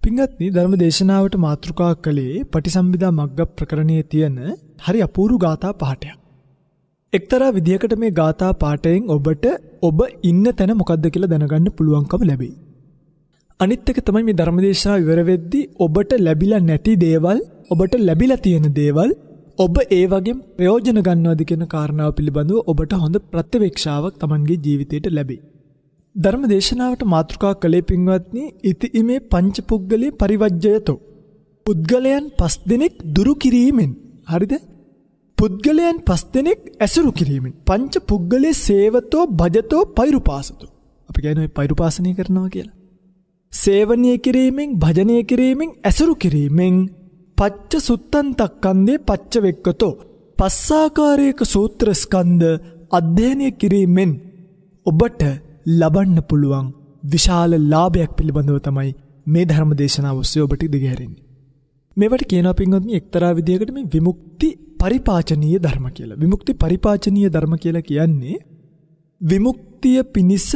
පින්වත්නි ධර්ම දේශනාවට මාතෘකා කළේ පටිසම්භිදා මග්ග ප්‍රකරණයේ තියෙන හරි අපූර්ව ගාථා පාඨයක්. එක්තරා විදියකට මේ ගාථා පාඨයෙන් ඔබට ඔබ ඉන්න තැන මොකද්ද කියලා දැනගන්න පුළුවන්කම ලැබෙයි. අනිත් එක තමයි මේ ධර්ම දේශනාව ඉවර වෙද්දී ඔබට ලැබිලා නැති දේවල්, ඔබට ලැබිලා තියෙන දේවල් ඔබ ඒ වගේ ප්‍රයෝජන ගන්නවද කියන කාරණාව පිළිබඳව ඔබට හොඳ ප්‍රත්‍යවේක්ෂාවක් Tamanගේ ජීවිතයට ලැබෙයි. ධර්ම දේශනාවට මාතෘකා කළේ පින්වත්නි ඉති ඉමේ පංචපුග්ගලේ පරිවජ්ජයතෝ. පුද්ගලයන් 5 දෙනෙක් දුරු කිරීමෙන්. හරිද? පුද්ගලයන් 5 දෙනෙක් ඇසුරු කිරීමෙන්. පංච පුද්ගලේ සේවතෝ භජතෝ පෛරුපාසතෝ. අපි කියන්නේ පෛරුපාසනය කරනවා කියලා. සේවනීය කිරීමෙන්, භජනය කිරීමෙන්, ඇසුරු කිරීමෙන් පච්ච සුත්තන්තක්කන්දේ පච්ච වෙක්කතෝ. පස්සාකාරයක සූත්‍ර ස්කන්ධ අධ්‍යයනය කිරීමෙන් ඔබට ලබන්න පුළුවන් විශාල ලාභයක් පිළිබඳව තමයි මේ ධර්ම දේශනාව ඔස්සේ ඔබට දිගහැරෙන්නේ. මේවට කියනවා පින්වත්නි එක්තරා විදියකට මේ විමුක්ති පරිපාචනීය ධර්ම කියලා. විමුක්ති පරිපාචනීය ධර්ම කියලා කියන්නේ විමුක්තිය පිණිස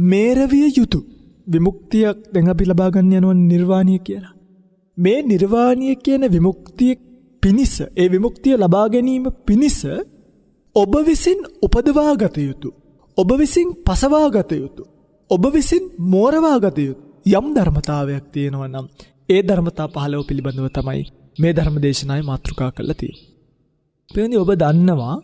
මේරවිය යුතු. විමුක්තිය දැන් අපි ලබා ගන්න යනවා නිර්වාණය කියලා. මේ නිර්වාණය කියන විමුක්තිය පිණිස, ඒ විමුක්තිය ලබා ගැනීම පිණිස ඔබ විසින් උපදවා ගත යුතු, ඔබ විසින් පසවා ගත යුතු, ඔබ විසින් මෝරවා ගත යුතු යම් ධර්මතාවයක් තියෙනවා නම් ඒ ධර්මතා 15 පිළිබඳව තමයි මේ ධර්ම දේශනාවේ මාතෘකා කරලා තියෙන්නේ. එතෙන්දී ඔබ දන්නවා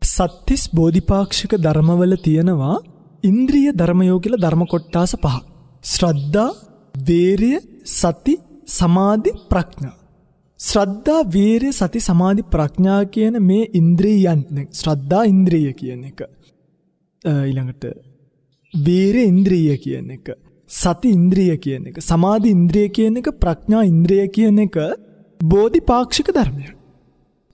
සත්‍තිස් බෝධිපාක්ෂික ධර්මවල තියෙනවා ඉන්ද්‍රිය ධර්මයෝ කියලා ධර්ම කොටාස 5. ශ්‍රද්ධා, වීරිය, සති, සමාධි, ප්‍රඥා. ශ්‍රද්ධා, වීරිය, සති, සමාධි, ප්‍රඥා කියන මේ ඉන්ද්‍රියයන්. ශ්‍රද්ධා ඉන්ද්‍රිය කියන එක. ඊළඟට වීරිය ඉන්ද්‍රිය කියන එක. සති ඉන්ද්‍රිය කියන එක. සමාධි ඉන්ද්‍රිය කියන එක. ප්‍රඥා ඉන්ද්‍රිය කියන එක බෝධිපාක්ෂික ධර්මයක්.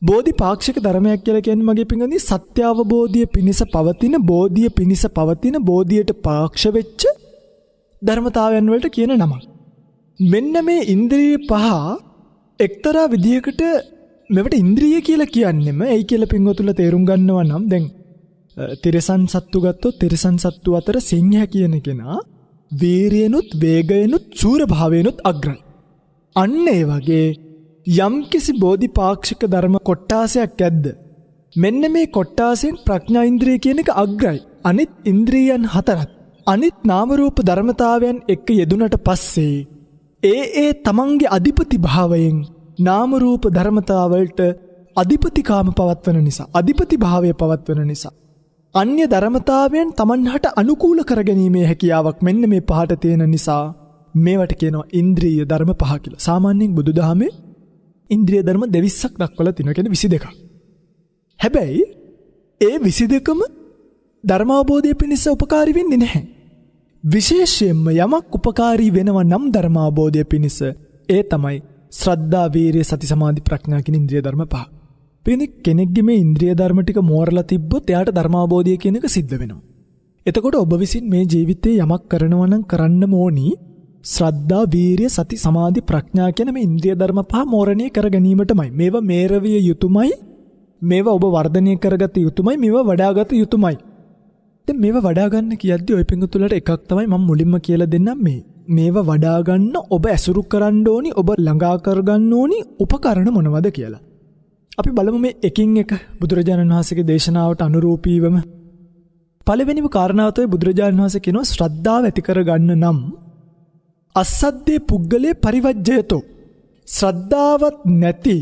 බෝධිපාක්ෂික ධර්මයක් කියලා කියන්නේ මගේ පිංගුනි සත්‍ය අවබෝධය පිණිස පවතින, බෝධිය පිණිස පවතින, බෝධියට පාක්ෂ වෙච්ච ධර්මතාවයන් වලට කියන නමක්. මෙන්න මේ ඉන්ද්‍රිය 5 එක්තරා විදියකට මෙවට ඉන්ද්‍රිය කියලා කියන්නෙම ඇයි කියලා පිංගුතුලා තේරුම් ගන්නවා නම් දැන් තිරසන් සත්තු ගත්තොත් තිරසන් සත්තු අතර සිංහයා කියන කෙනා වීරියනුත් වේගයනුත් සූර භාවයනුත් අග්‍රයි. අන්න ඒ වගේ යම්කිසි බෝධිපාක්ෂික ධර්ම කොට්ටාසයක් ඇද්ද? මෙන්න මේ කොට්ටාසෙන් ප්‍රඥා ඉන්ද්‍රිය කියන එක අග්‍රයි. අනිත් ඉන්ද්‍රියයන් 4ත් අනිත් නාම රූප ධර්මතාවයන් එක්ක යෙදුනට පස්සේ ඒ තමන්ගේ අධිපති භාවයෙන් නාම රූප ධර්මතාවලට අධිපතිකාම පවත්වන නිසා, අධිපති භාවය පවත්වන නිසා අන්‍ය ධර්මතාවයන් තමන්හට අනුකූල කරගැනීමේ හැකියාවක් මෙන්න මේ 5ට තියෙන නිසා මේවට කියනවා ඉන්ද්‍රිය ධර්ම 5 කියලා. සාමාන්‍යයෙන් බුදුදහමේ ඉන්ද්‍රිය ධර්ම 22ක් දක්වලා තිනවා, කියන්නේ 22ක්. හැබැයි ඒ 22ම ධර්මාවබෝධය පිණිස උපකාරී වෙන්නේ නැහැ. විශේෂයෙන්ම යමක් උපකාරී වෙනවා නම් ධර්මාවබෝධය පිණිස ඒ තමයි ශ්‍රද්ධා, වීරිය, සති, සමාධි, ප්‍රඥා කියන ඉන්ද්‍රිය ධර්ම 5. කෙනෙක්ගේ මේ ඉන්ද්‍රිය ධර්ම ටික මෝරලා තිබ්බොත් එයාට ධර්මාවබෝධය කියන එක සිද්ධ වෙනවා. එතකොට ඔබ විසින් මේ ජීවිතේ යමක් කරනවා නම් කරන්න ඕනි ශ්‍රද්ධා, වීරිය, සති, සමාධි, ප්‍රඥා කියන මේ ඉන්ද්‍රිය ධර්ම 5 මෝරණය කර ගැනීමටමයි. මේවා මේරවිය යුතුමයි. මේවා ඔබ වර්ධනය කරගත යුතුමයි. මේවා වඩාගත යුතුමයි. දැන් මේවා වඩා ගන්න කියද්දි ඔය පිංගුතුලට එකක් තමයි මම මුලින්ම කියලා දෙන්නම් මේවා වඩා ගන්න ඔබ ඇසුරු කරන්න ඕනි, ඔබ ළඟා කරගන්න ඕනි උපකරණ මොනවද කියලා. අපි බලමු මේ එකින් එක බුදුරජාණන් වහන්සේගේ දේශනාවට අනුරූපීවම. පළවෙනිම කාරණාව තමයි බුදුරජාණන් වහන්සේ කියනවා ශ්‍රද්ධාව ඇති කරගන්න නම් අසද්දේ පුද්ගලේ පරිවජ්ජයතෝ. ශ්‍රද්ධාවත් නැති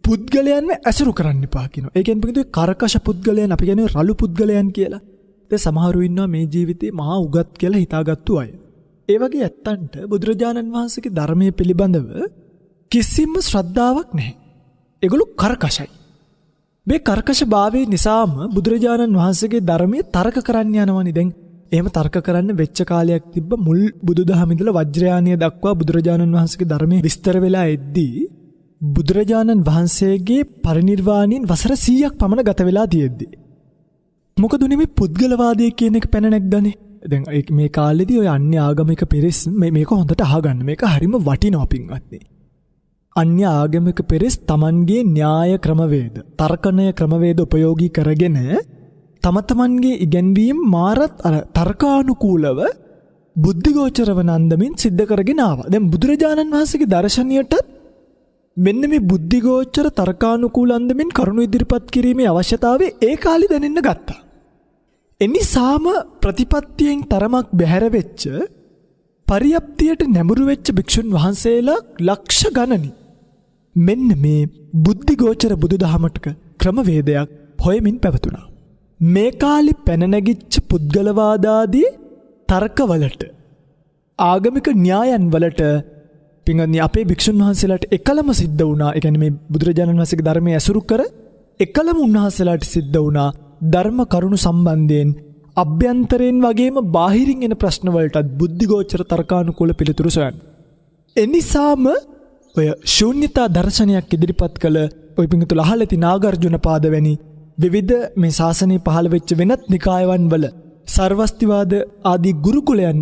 පුද්ගලයන්ව ඇසුරු කරන්න එපා කියනවා. ඒ කියන්නේ පිටුවේ කරකශ පුද්ගලයන් අපි කියන්නේ රළු පුද්ගලයන් කියලා. දැන් සමහරු ඉන්නවා මේ ජීවිතේ මහා උගත් කියලා හිතාගත්තු අය. ඒ වගේ ඇත්තන්ට බුදුරජාණන් වහන්සේගේ ධර්මයේ පිළිබඳව කිසිම ශ්‍රද්ධාවක් නැහැ. ඒගොල්ලෝ කරකශයි. මේ කරකශභාවයේ නිසාම බුදුරජාණන් වහන්සේගේ ධර්මයේ තර්ක කරන්න යනවනේ. දැන් එහෙම තර්ක කරන්න වෙච්ච කාලයක් තිබ්බ මුල් බුදුදහම ඉඳලා වජ්‍රයානිය දක්වා බුදුරජාණන් වහන්සේගේ ධර්මයේ විස්තර වෙලා එද්දී බුදුරජාණන් වහන්සේගේ පරිනිර්වාණයෙන් වසර 100ක් පමණ ගත වෙලා තියෙද්දී මොකද උනේ මේ පුද්ගලවාදය කියන එක පැන නැග්ගනේ. දැන් මේ කාලෙදී ඔය අන්‍ය ආගමික පිරිස් මේක හොඳට අහගන්න. මේක හරිම වටිනවා පින්වත්නි. අන්‍ය ආගමික පිරිස් තමන්ගේ න්‍යාය ක්‍රමවේද, තර්කණය ක්‍රමවේද උපයෝගී කරගෙන තම තමන්ගේ ඉගැන්වීම් මාරත් තර්කානුකූලව බුද්ධිගෝචර වන අන්දමින් සිද්ධ කරගෙන ආවා. දැන් බුදුරජාණන් වහන්සේගේ දර්ශනයටත් මෙන්න මේ බුද්ධිගෝචර තර්කානුකූල අන්දමින් කරුණු ඉදිරිපත් කිරීමේ අවශ්‍යතාවය ඒ කාලේ දැනෙන්න ගත්තා. එනිසාම ප්‍රතිපත්තියෙන් තරමක් බැහැර වෙච්ච පරියප්තියට නැඹුරු වෙච්ච භික්ෂුන් වහන්සේලා ලක්ෂ ගණනි මෙන්න මේ බුද්ධිගෝචර බුදුදහමටක ක්‍රමවේදයක් හොයමින් පැවතුණා. මේ කාලේ පැන නැගිච්ච පුද්ගලවාදාදී තර්කවලට ආගමික න්‍යායන් වලට පින්වත්නි අපේ භික්ෂුන් වහන්සේලාට එකලම සිද්ධ වුණා. ඒ කියන්නේ මේ බුදුරජාණන් වහන්සේගේ ධර්මයේ ඇසුරු කර එකලම උන්වහන්සේලාට සිද්ධ වුණා ධර්ම කරුණු සම්බන්ධයෙන් අභ්‍යන්තරයෙන් වගේම බාහිරින් එන ප්‍රශ්න වලටත් බුද්ධිගෝචර තර්කානුකූල පිළිතුරු සොයන්න. එනිසාම ඔය ශූන්‍යතා දර්ශනයක් ඉදිරිපත් කළ ඔය පිංගුතුල අහලා ඇති නාගාර්ජුන පාද වැනි විවිධ මේ ශාසනයේ පහළ වෙච්ච වෙනත් නිකායවන් වල සර්වස්තිවාද ආදී ගුරුකුලයන්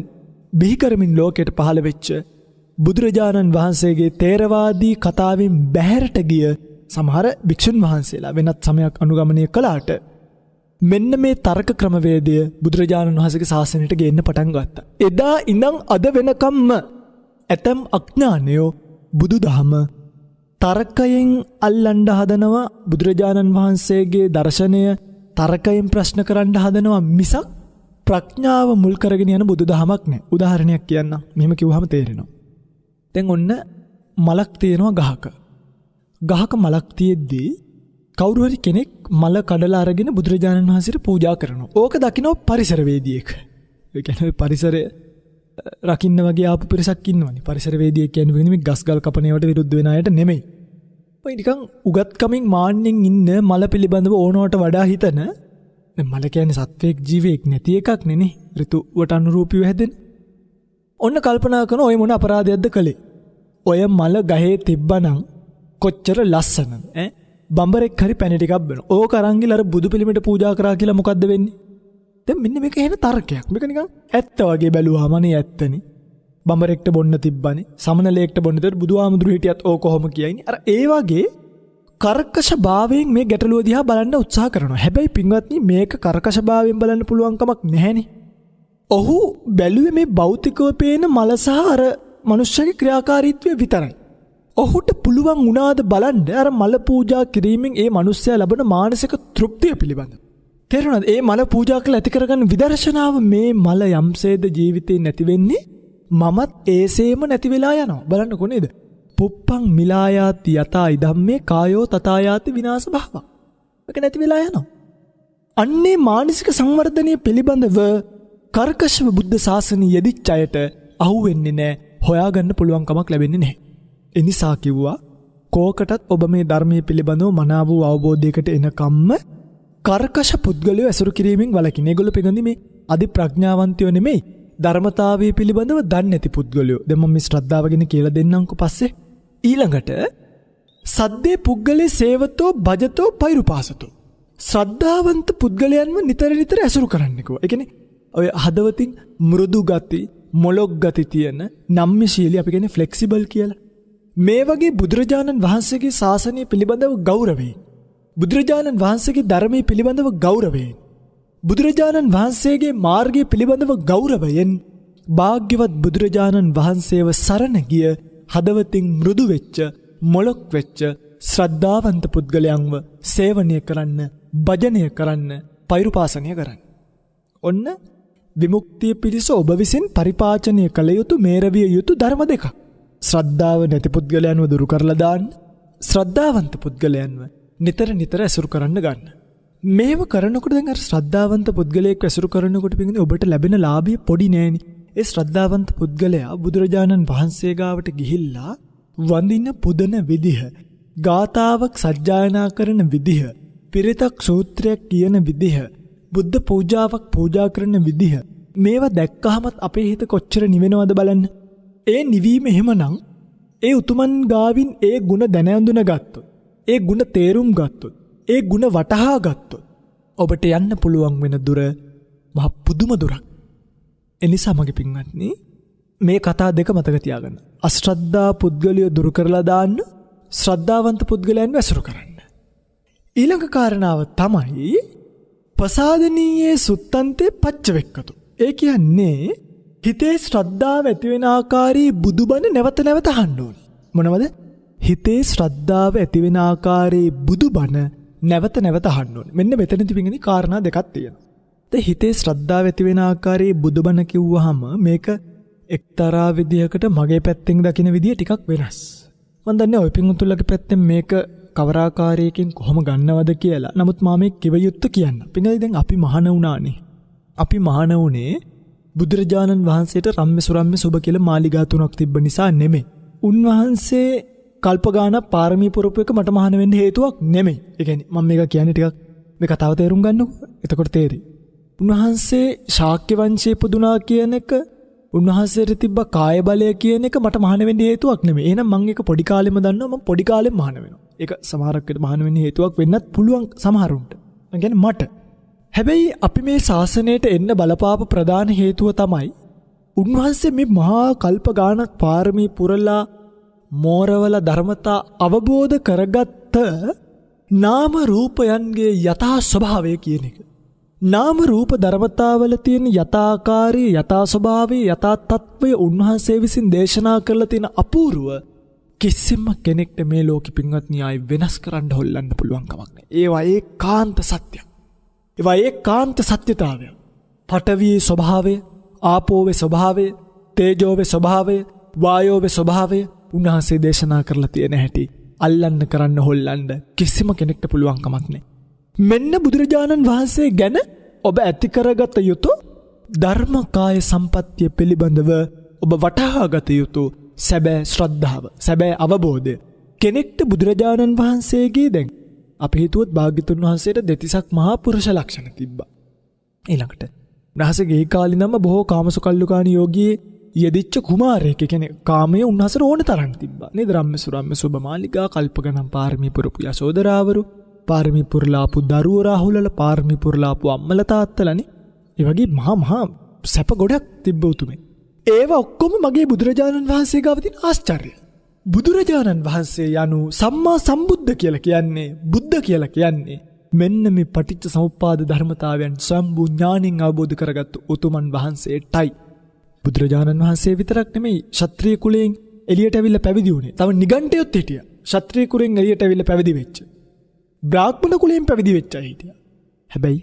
බිහි කරමින් ලෝකයට පහළ වෙච්ච බුදුරජාණන් වහන්සේගේ තේරවාදී කතාවෙන් බැහැරට ගිය සමහර භික්ෂුන් වහන්සේලා වෙනත් සමයක් අනුගමනය කළාට මෙන්න මේ තර්ක ක්‍රමවේදය බුදුරජාණන් වහන්සේගේ ශාසනයට ගේන්න පටන් ගත්තා. එදා ඉඳන් අද වෙනකම්ම ඇතම් අඥානයෝ බුදුදහම තර්කයෙන් අල්ලන්න හදනවා, බුදුරජාණන් වහන්සේගේ දර්ශනය තර්කයෙන් ප්‍රශ්න කරන්න හදනවා මිසක් ප්‍රඥාව මුල් කරගෙන යන බුදුදහමක් නෑ. උදාහරණයක් කියන්නම්. මෙහෙම කිව්වහම තේරෙනවා. දැන් ඔන්න මලක් තියෙනවා ගහක. ගහක මලක් තියෙද්දී කවුරු හරි කෙනෙක් මල කඩලා අරගෙන බුදුරජාණන් වහන්සේට පූජා කරනවා. ඕක දකින්න පරිසරවේදියෙක්. ඒ කියන්නේ පරිසරය රකින්න වගේ ආපු පිරිසක් ඉන්නවනේ. පරිසරවේදියෙක් කියන්නේ මේ ගස් ගල් කපන ඒවාට විරුද්ධ වෙන අයට නෙමෙයි. ඔය නිකන් උගත්කමින් මාන්නෙන් ඉන්න මල පිළිබඳව ඕනවට වඩා හිතන මල කියන්නේ සත්වයක් ජීවයක් නැති එකක් නෙනේ. ඍතුවට අනුරූපීව හැදෙන. ඔන්න කල්පනා කරන ඔය මොන අපරාධයක්ද කළේ? ඔය මල ගහේ තිබ්බනම් කොච්චර ලස්සනද ඈ? බඹරෙක් හරි පැණි ටිකක් බෙනවා. ඕක අරන් ගිහලා අර බුදු පිළිමයට පූජා කරා කියලා මොකද්ද වෙන්නේ? දැන් මෙන්න මේක එහෙම තර්කයක්. මේක නිකන් ඇත්ත වගේ බැලුවාම නේ ඇත්තනේ. බඹරෙක්ට බොන්න තිබ්බනේ. සමනලයකට බොන්න තිබ්බ බුදුහාමුදුරු හිටියත් ඕක කොහොම කියයිනේ. අර ඒ වගේ කර්කශ භාවයෙන් මේ ගැටලුව දිහා බලන්න උත්සාහ කරනවා. හැබැයි පින්වත්නි මේක කර්කශ භාවයෙන් බලන්න පුළුවන් කමක් නැහැනේ. ඔහු බැලුවේ මේ භෞතිකව පේන මල සහ අර මනුෂ්‍යගේ ක්‍රියාකාරීත්වය විතරයි. ඔහුට පුළුවන් වුණාද බලන්න අර මල පූජා කිරීමෙන් ඒ මනුස්සයා ලබන මානසික තෘප්තිය පිළිබඳ. තේරුණාද? ඒ මල පූජා කළ ඇති කරගන්න විදර්ශනාව මේ මල යම්සේද ජීවිතේ නැති වෙන්නේ මමත් ඒසේම නැති වෙලා යනවා. බලන්නකො නේද? පුප්පං මිලායාති යතා ඉදම්මේ කායෝ තථායාති විනාශ භාව. මේක නැති වෙලා යනවා. අන්නේ මානසික සංවර්ධනය පිළිබඳව කර්කශව බුද්ධ ශාසනය යෙදිච්ච අයට අහුවෙන්නේ නැහැ. හොයාගන්න පුළුවන් කමක් ලැබෙන්නේ නැහැ. එනිසා කිව්වා කෝකටත් ඔබ මේ ධර්මයේ පිළිබඳව මනාව වූ අවබෝධයකට එනකම්ම කර්කශ පුද්ගලයෝ ඇසුරු කිරීමෙන් වළකින්න. ඒගොල්ලෝ පිළිගන්නේ මේ අධි ප්‍රඥාවන්තයෝ නෙමෙයි. ධර්මතාවයේ පිළිබඳව දන්නේ නැති පුද්ගලයෝ. දැන් මම මේ ශ්‍රද්ධාව ගැන කියලා දෙන්නම්කෝ පස්සේ. ඊළඟට සද්දේ පුද්ගලේ සේවතෝ භජතෝ පෛරුපාසතෝ. ශ්‍රද්ධාවන්ත පුද්ගලයන්ව නිතර නිතර ඇසුරු කරන්නකෝ. ඒ කියන්නේ ඔය හදවතින් මෘදු ගති, මොලොක් ගති තියෙන නම්‍යශීලී අපි කියන්නේ ෆ්ලෙක්සිබල් කියලා. මේ වගේ බුදුරජාණන් වහන්සේගේ ශාසනය පිළිබඳව ගෞරවයෙන්, බුදුරජාණන් වහන්සේගේ ධර්මයේ පිළිබඳව ගෞරවයෙන්, බුදුරජාණන් වහන්සේගේ මාර්ගය පිළිබඳව ගෞරවයෙන් භාග්‍යවත් බුදුරජාණන් වහන්සේව සරණ ගිය හදවතින් මෘදු වෙච්ච, මොලොක් වෙච්ච ශ්‍රද්ධාවන්ත පුද්ගලයන්ව සේවනය කරන්න, භජනය කරන්න, පෛරුපාසනය කරන්න. ඔන්න විමුක්තිය පිණිස ඔබ විසින් පරිපාචනය කළ යුතු, මේරවිය යුතු ධර්ම දෙකක්. ශ්‍රද්ධාව නැති පුද්ගලයන්ව දුරු කරලා දාන්න, ශ්‍රද්ධාවන්ත පුද්ගලයන්ව නිතර නිතර ඇසුරු කරන්න ගන්න. මේව කරනකොට දැන් අර ශ්‍රද්ධාවන්ත පුද්ගලයෙක් ඇසුරු කරනකොට පිටින් ඔබට ලැබෙන ලාභය පොඩි නෑනේ. ඒ ශ්‍රද්ධාවන්ත පුද්ගලයා බුදුරජාණන් වහන්සේ ගාවට ගිහිල්ලා වඳින පුදන විදිහ, ගාතාවක් සජ්ජායනා කරන විදිහ, පිරිතක් සූත්‍රයක් කියන විදිහ, බුද්ධ පූජාවක් පූජා කරන විදිහ, මේවා දැක්කහමත් අපේ හිත කොච්චර නිවෙනවද බලන්න. ඒ නිවීම එහෙමනම් ඒ උතුමන් ගාවින් ඒ ಗುಣ දැන අඳුන ගත්තොත්, ඒ ಗುಣ තේරුම් ගත්තොත්, ඒ ಗುಣ වටහා ගත්තොත් ඔබට යන්න පුළුවන් වෙන දුර මහ පුදුම දුරක්. එනිසා මගේ පින්වත්නි මේ කතා දෙක මතක තියාගන්න. අශ්‍රද්ධා පුද්ගලයෝ දුරු කරලා දාන්න, ශ්‍රද්ධාවන්ත පුද්ගලයන්ව ඇසුරු කරන්න. ඊළඟ කාරණාව තමයි පසාදනීයේ සුත්තන්තේ පච්චවෙක්කතු. ඒ කියන්නේ හිතේ ශ්‍රද්ධාව ඇති වෙන ආකාරී බුදුබණ නැවත නැවත අහන්න ඕනේ. මොනවද? හිතේ ශ්‍රද්ධාව ඇති වෙන ආකාරී බුදුබණ නැවත නැවත අහන්න ඕනේ. මෙන්න මෙතනදී පිටින් කාරණා දෙකක් තියෙනවා. දැන් හිතේ ශ්‍රද්ධාව ඇති වෙන ආකාරී බුදුබණ කිව්වහම මේක එක්තරා විදියකට මගේ පැත්තෙන් දකින විදිය ටිකක් වෙනස්. මම දන්නේ ඔය පිටුතුලගේ පැත්තෙන් මේක කවර ආකාරයකින් කොහොම ගන්නවද කියලා. නමුත් මම මේ කිව යුත්තේ කියන්න. පිටින් දැන් අපි මහාන වුණානේ. අපි මහාන වුණේ බුදුරජාණන් වහන්සේට රම්ම්‍ය සුරම්ම්‍ය සුබ කියලා මාලිගා තුනක් තිබ්බ නිසා නෙමෙයි. උන්වහන්සේ කල්ප ගානක් පාරමී පුරපු එක මට මහාන වෙන්න හේතුවක් නෙමෙයි. ඒ කියන්නේ මම මේක කියන්නේ ටිකක් මේ කතාව තේරුම් ගන්නකො. එතකොට තේරෙයි. උන්වහන්සේ ශාක්‍ය වංශයේ පුදුනා කියන එක උන්වහන්සේට තිබ්බ කාය බලය කියන එක මට මහාන වෙන්න හේතුවක් නෙමෙයි. එහෙනම් මම ඒක පොඩි කාලෙම දන්නවා. මම පොඩි කාලෙම මහාන වෙනවා. ඒක සමහරකට මහාන වෙන්න හේතුවක් වෙන්නත් පුළුවන් සමහරුන්ට. මම කියන්නේ මට. හැබැයි අපි මේ ශාසනයට එන්න බලපාප ප්‍රධාන හේතුව තමයි උන්වහන්සේ මේ මහා කල්ප ගානක් පාරමී පුරලා මෝරවල ධර්මතා අවබෝධ කරගත්ත නාම රූපයන්ගේ යථා ස්වභාවය කියන එක. නාම රූප ධර්මතාවල තියෙන යථාකාරී යථා ස්වභාවයේ යථා තත්වය උන්වහන්සේ විසින් දේශනා කරලා තියෙන අපූර්ව කිසිම කෙනෙක්ට මේ ලෝකෙ පින්වත්නි ආයි වෙනස් කරන්න හොල්ලන්න පුළුවන් කමක් නැහැ. ඒවා ඒකාන්ත සත්‍යයක්. ඒවා ඒකාන්ත සත්‍යතාවය. පඨවියේ ස්වභාවය, ආපෝවේ ස්වභාවය, තේජෝවේ ස්වභාවය, වායෝවේ ස්වභාවය උන්වහන්සේ දේශනා කරලා තියෙන හැටි අල්ලන්න කරන්න හොල්ලන්න කිසිම කෙනෙක්ට පුළුවන් කමක් නැහැ. මෙන්න බුදුරජාණන් වහන්සේ ගැන ඔබ ඇති කරගත යුතු ධර්මකාය සම්පත්තිය පිළිබඳව ඔබ වටහා ගත යුතු සැබෑ ශ්‍රද්ධාව, සැබෑ අවබෝධය. කෙනෙක්ට බුදුරජාණන් වහන්සේගේ දැන් අපි හිතුවොත් භාග්‍යතුන් වහන්සේට දෙතිසක් මහා පුරුෂ ලක්ෂණ තිබ්බා. ඊළඟට උන්වහන්සේගේ ඒ කාලිනම බොහෝ කාමසුකල්ලුකාණී යෝගී යෙදිච්ච කුමාරයෙක්. කියන්නේ කාමයේ උන්වහන්සේට ඕන තරම් තිබ්බා. නේද? රම්ම්‍ය සුරම්ම්‍ය සුබ මාලිගා කල්පගණන් පාරමී පුරපු යසෝදරාවරු, පාරමී පුරලාපු දරුවෝ රාහුලල, පාරමී පුරලාපු අම්මල තාත්තලානේ. ඒ වගේ මහා සැප ගොඩක් තිබ්බ උතුමේ. ඒවා ඔක්කොම මගේ බුදුරජාණන් වහන්සේ ගාව තියෙන ආශ්චර්යය. බුදුරජාණන් වහන්සේ යනු සම්මා සම්බුද්ධ කියලා කියන්නේ, බුද්ධ කියලා කියන්නේ මෙන්න මේ පටිච්ච සමුප්පාද ධර්මතාවයන් සම්බු ඥාණයෙන් අවබෝධ කරගත්තු උතුමන් වහන්සේටයි. බුදුරජාණන් වහන්සේ විතරක් නෙමෙයි ශාත්‍රීය කුලයෙන් එළියට ඇවිල්ලා පැවිදි වුණේ. තව නිගණ්ඨයොත් හිටියා. ශාත්‍රීය කුලයෙන් එළියට ඇවිල්ලා පැවිදි වෙච්ච. බ්‍රාහ්මණ කුලයෙන් පැවිදි වෙච්ච අය හිටියා. හැබැයි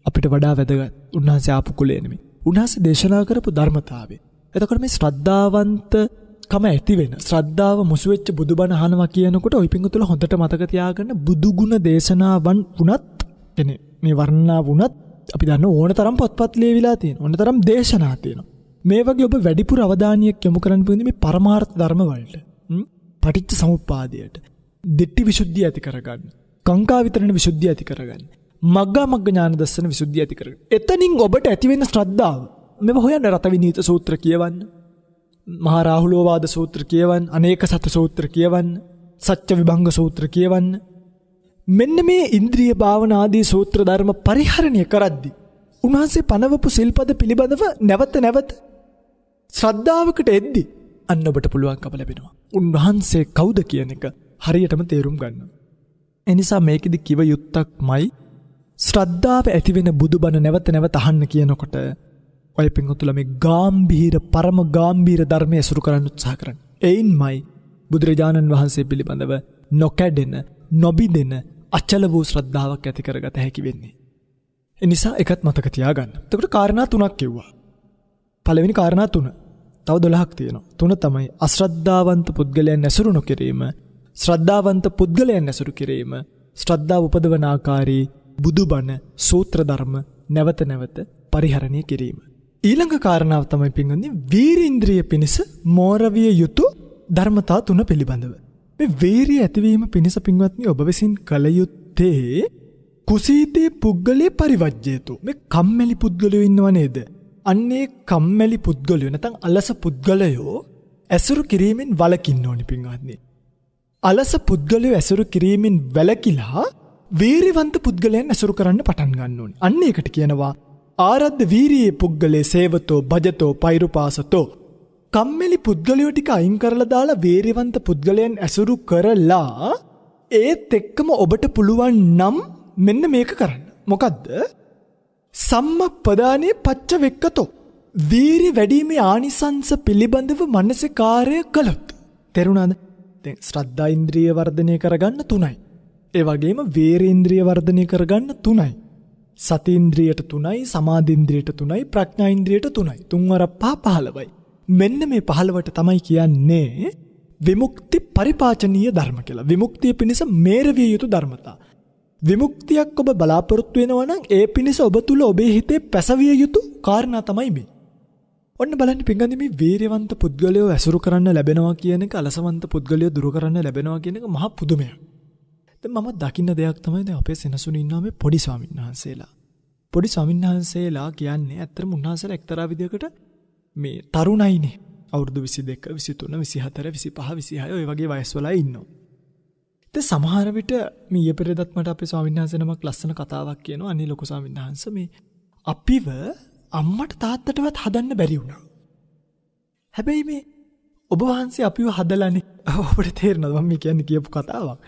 අපිට වඩා වැදගත් උන්වහන්සේ ආපු කුලය නෙමෙයි. උන්වහන්සේ දේශනා කරපු ධර්මතාවය. එතකොට මේ ශ්‍රද්ධාවන්තකම ඇති වෙන, ශ්‍රද්ධාව මුසු වෙච්ච බුදුබණ අහනවා කියනකොට ওই පිංගුතුල හොඳට මතක තියාගන්න බුදුගුණ දේශනාවන් වුණත්, කියන්නේ මේ වර්ණනා වුණත් අපි දන්න ඕන තරම් පොත්පත් ලියවිලා තියෙනවා. ඕන තරම් දේශනා තියෙනවා. මේ වගේ ඔබ වැඩිපුර අවධානයක් යොමු කරන්න පුළුවන් මේ පරමාර්ථ ධර්ම වලට. පටිච්ච සමුප්පාදයට. දිට්ඨි විසුද්ධිය ඇති කරගන්න. කාංකා විතරණ විසුද්ධිය ඇති කරගන්න. මග්ගා මග්ග ඥාන දර්ශන විසුද්ධිය ඇති කරගන්න. එතනින් ඔබට ඇති වෙන ශ්‍රද්ධාව මේව හොයන්න. රත විනීත සූත්‍ර කියවන්න. මහා රාහුලෝවාද සූත්‍ර කියවන්න. අනේක සත සූත්‍ර කියවන්න. සත්‍ය විභංග සූත්‍ර කියවන්න. මෙන්න මේ ඉන්ද්‍රිය භාවනා ආදී සූත්‍ර ධර්ම පරිහරණය කරද්දී උන්වහන්සේ පනවපු සිල්පද පිළිබඳව නැවත නැවත ශ්‍රද්ධාවකට එද්දී අන්න ඔබට පුළුවන්කම ලැබෙනවා උන්වහන්සේ කවුද කියන එක හරියටම තේරුම් ගන්න. එනිසා මේකෙදි කිව යුත්තක්මයි ශ්‍රද්ධාව ඇති වෙන බුදුබණ නැවත නැවත අහන්න කියනකොට ඔය පින්වතුල මේ ගාම්භීර පරම ගාම්භීර ධර්මයේ අසුරු කරන්න උත්සාහ කරන්න. එයින්මයි බුදුරජාණන් වහන්සේ පිළිබඳව නොකැඩෙන, නොබිදෙන අචල වූ ශ්‍රද්ධාවක් ඇති කරගත හැකි වෙන්නේ. එනිසා එකත් මතක තියාගන්න. එතකොට කාරණා තුනක් කිව්වා. පළවෙනි කාරණා 3. තව 12ක් තියෙනවා. 3 තමයි අශ්‍රද්ධාවන්ත පුද්ගලයන් ඇසුරු නොකිරීම, ශ්‍රද්ධාවන්ත පුද්ගලයන් ඇසුරු කිරීම, ශ්‍රද්ධාව උපදවන ආකාරී බුදුබණ සූත්‍ර ධර්ම නැවත නැවත පරිහරණය කිරීම. ඊළඟ කාරණාව තමයි පින්වත්නි වීරීන්ද්‍රිය පිණිස මෝරවිය යුතු ධර්මතා 3 පිළිබඳව. මේ වීරිය ඇතිවීම පිණිස පින්වත්නි ඔබ විසින් කළ යුත්තේ කුසීතේ පුද්ගලයේ පරිවජ්ජේතු. මේ කම්මැලි පුද්ගලයෝ ඉන්නව නේද? අන්නේ කම්මැලි පුද්ගලයෝ නැත්නම් අලස පුද්ගලයෝ ඇසුරු කිරීමෙන් වළකින්න ඕනි පින්වත්නි. අලස පුද්ගලයෝ ඇසුරු කිරීමෙන් වැළකීලා වීරියවන්ත පුද්ගලයන් ඇසුරු කරන්න පටන් ගන්න ඕනි. අන්න ඒකට කියනවා ආරද්ධ වීරියේ පුද්ගලයේ සේවතෝ භජතෝ පෛරුපාසතෝ. කම්මැලි පුද්ගලයෝ ටික අයින් කරලා දාලා වීරියවන්ත පුද්ගලයන් ඇසුරු කරලා ඒත් එක්කම ඔබට පුළුවන් නම් මෙන්න මේක කරන්න. මොකද්ද? සම්මප්පදානේ පච්ච වෙක්කතෝ. වීරිය වැඩිීමේ ආනිසංස පිළිබඳව මනසිකාරය කළොත්. තේරුණාද? දැන් ශ්‍රද්ධා ඉන්ද්‍රිය වර්ධනය කරගන්න 3යි. ඒ වගේම වීරේන්ද්‍රිය වර්ධනය කරගන්න 3යි. සති ඉන්ද්‍රියට 3යි, සමාධි ඉන්ද්‍රියට 3යි, ප්‍රඥා ඉන්ද්‍රියට 3යි. 3 වර 15යි. මෙන්න මේ 15ට තමයි කියන්නේ විමුක්ති පරිපාචනීය ධර්ම කියලා. විමුක්තිය පිණිස මේරවිය යුතු ධර්මතා. විමුක්තියක් ඔබ බලාපොරොත්තු වෙනවා නම් ඒ පිණිස ඔබ තුල ඔබේ හිතේ පැසවිය යුතු කාරණා තමයි මේ. ඔන්න බලන්න පින්ගන්නේ මේ වීරයවන්ත පුද්ගලයෝ ඇසුරු කරන්න ලැබෙනවා කියන එක, අලසවන්ත පුද්ගලයෝ දුරු කරන්න ලැබෙනවා කියන එක මහා පුදුමයක්. දැන් මම දකින්න දෙයක් තමයි දැන් අපේ සෙනසුනේ ඉන්නවා මේ පොඩි ස්වාමීන් වහන්සේලා. පොඩි ස්වාමීන් වහන්සේලා කියන්නේ ඇත්තටම උන්වහන්සේලා එක්තරා විදියකට මේ තරුණයිනේ. අවුරුදු 22, 23, 24, 25, 26 ඔය වගේ වයස් වල ඉන්නවා. ඉතින් සමහර විට මේ ඊයේ පෙරේදත් මට අපේ ස්වාමීන් වහන්සේ නමක් ලස්සන කතාවක් කියනවා. අනේ ලොකු ස්වාමීන් වහන්සේ මේ අපිව අම්මට තාත්තටවත් හදන්න බැරි වුණා. හැබැයි මේ ඔබ වහන්සේ අපිව හදලානේ. ඔබට තේරෙනවද මම කියන්නේ කියපු කතාවක්?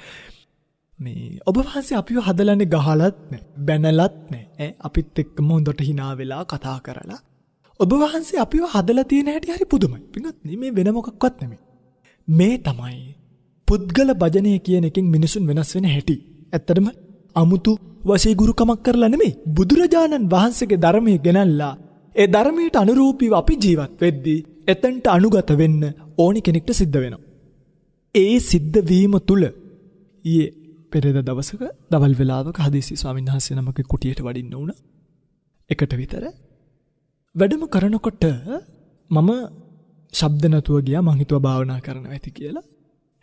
මේ ඔබ වහන්සේ අපිව හදලානේ ගහලත් නැහැ, බැනලත් නැහැ. අපිත් එක්කම හොඳට hina වෙලා කතා කරලා ඔබ වහන්සේ අපිව හදලා තියෙන හැටි හරි පුදුමයි. පින්වත්නි මේ වෙන මොකක්වත් නෙමෙයි. මේ තමයි පුද්ගල භජනය කියන එකෙන් මිනිසුන් වෙනස් වෙන හැටි. ඇත්තටම අමුතු වශීගුරුකමක් කරලා නෙමෙයි. බුදුරජාණන් වහන්සේගේ ධර්මයේ ගෙනල්ලා ඒ ධර්මයට අනුරූපීව අපි ජීවත් වෙද්දී එතනට අනුගත වෙන්න ඕනි කෙනෙක්ට සිද්ධ වෙනවා. ඒ සිද්ධ වීම තුල ඊයේ පෙරේද දවසක දවල් වෙලාවක හදිසි ස්වාමීන් වහන්සේ නමක කුටියට වඩින්න වුණා. එකට විතර වැඩම කරනකොට මම ශබ්ද නැතුව ගියා. මං හිතුවා භාවනා කරනවා ඇති කියලා.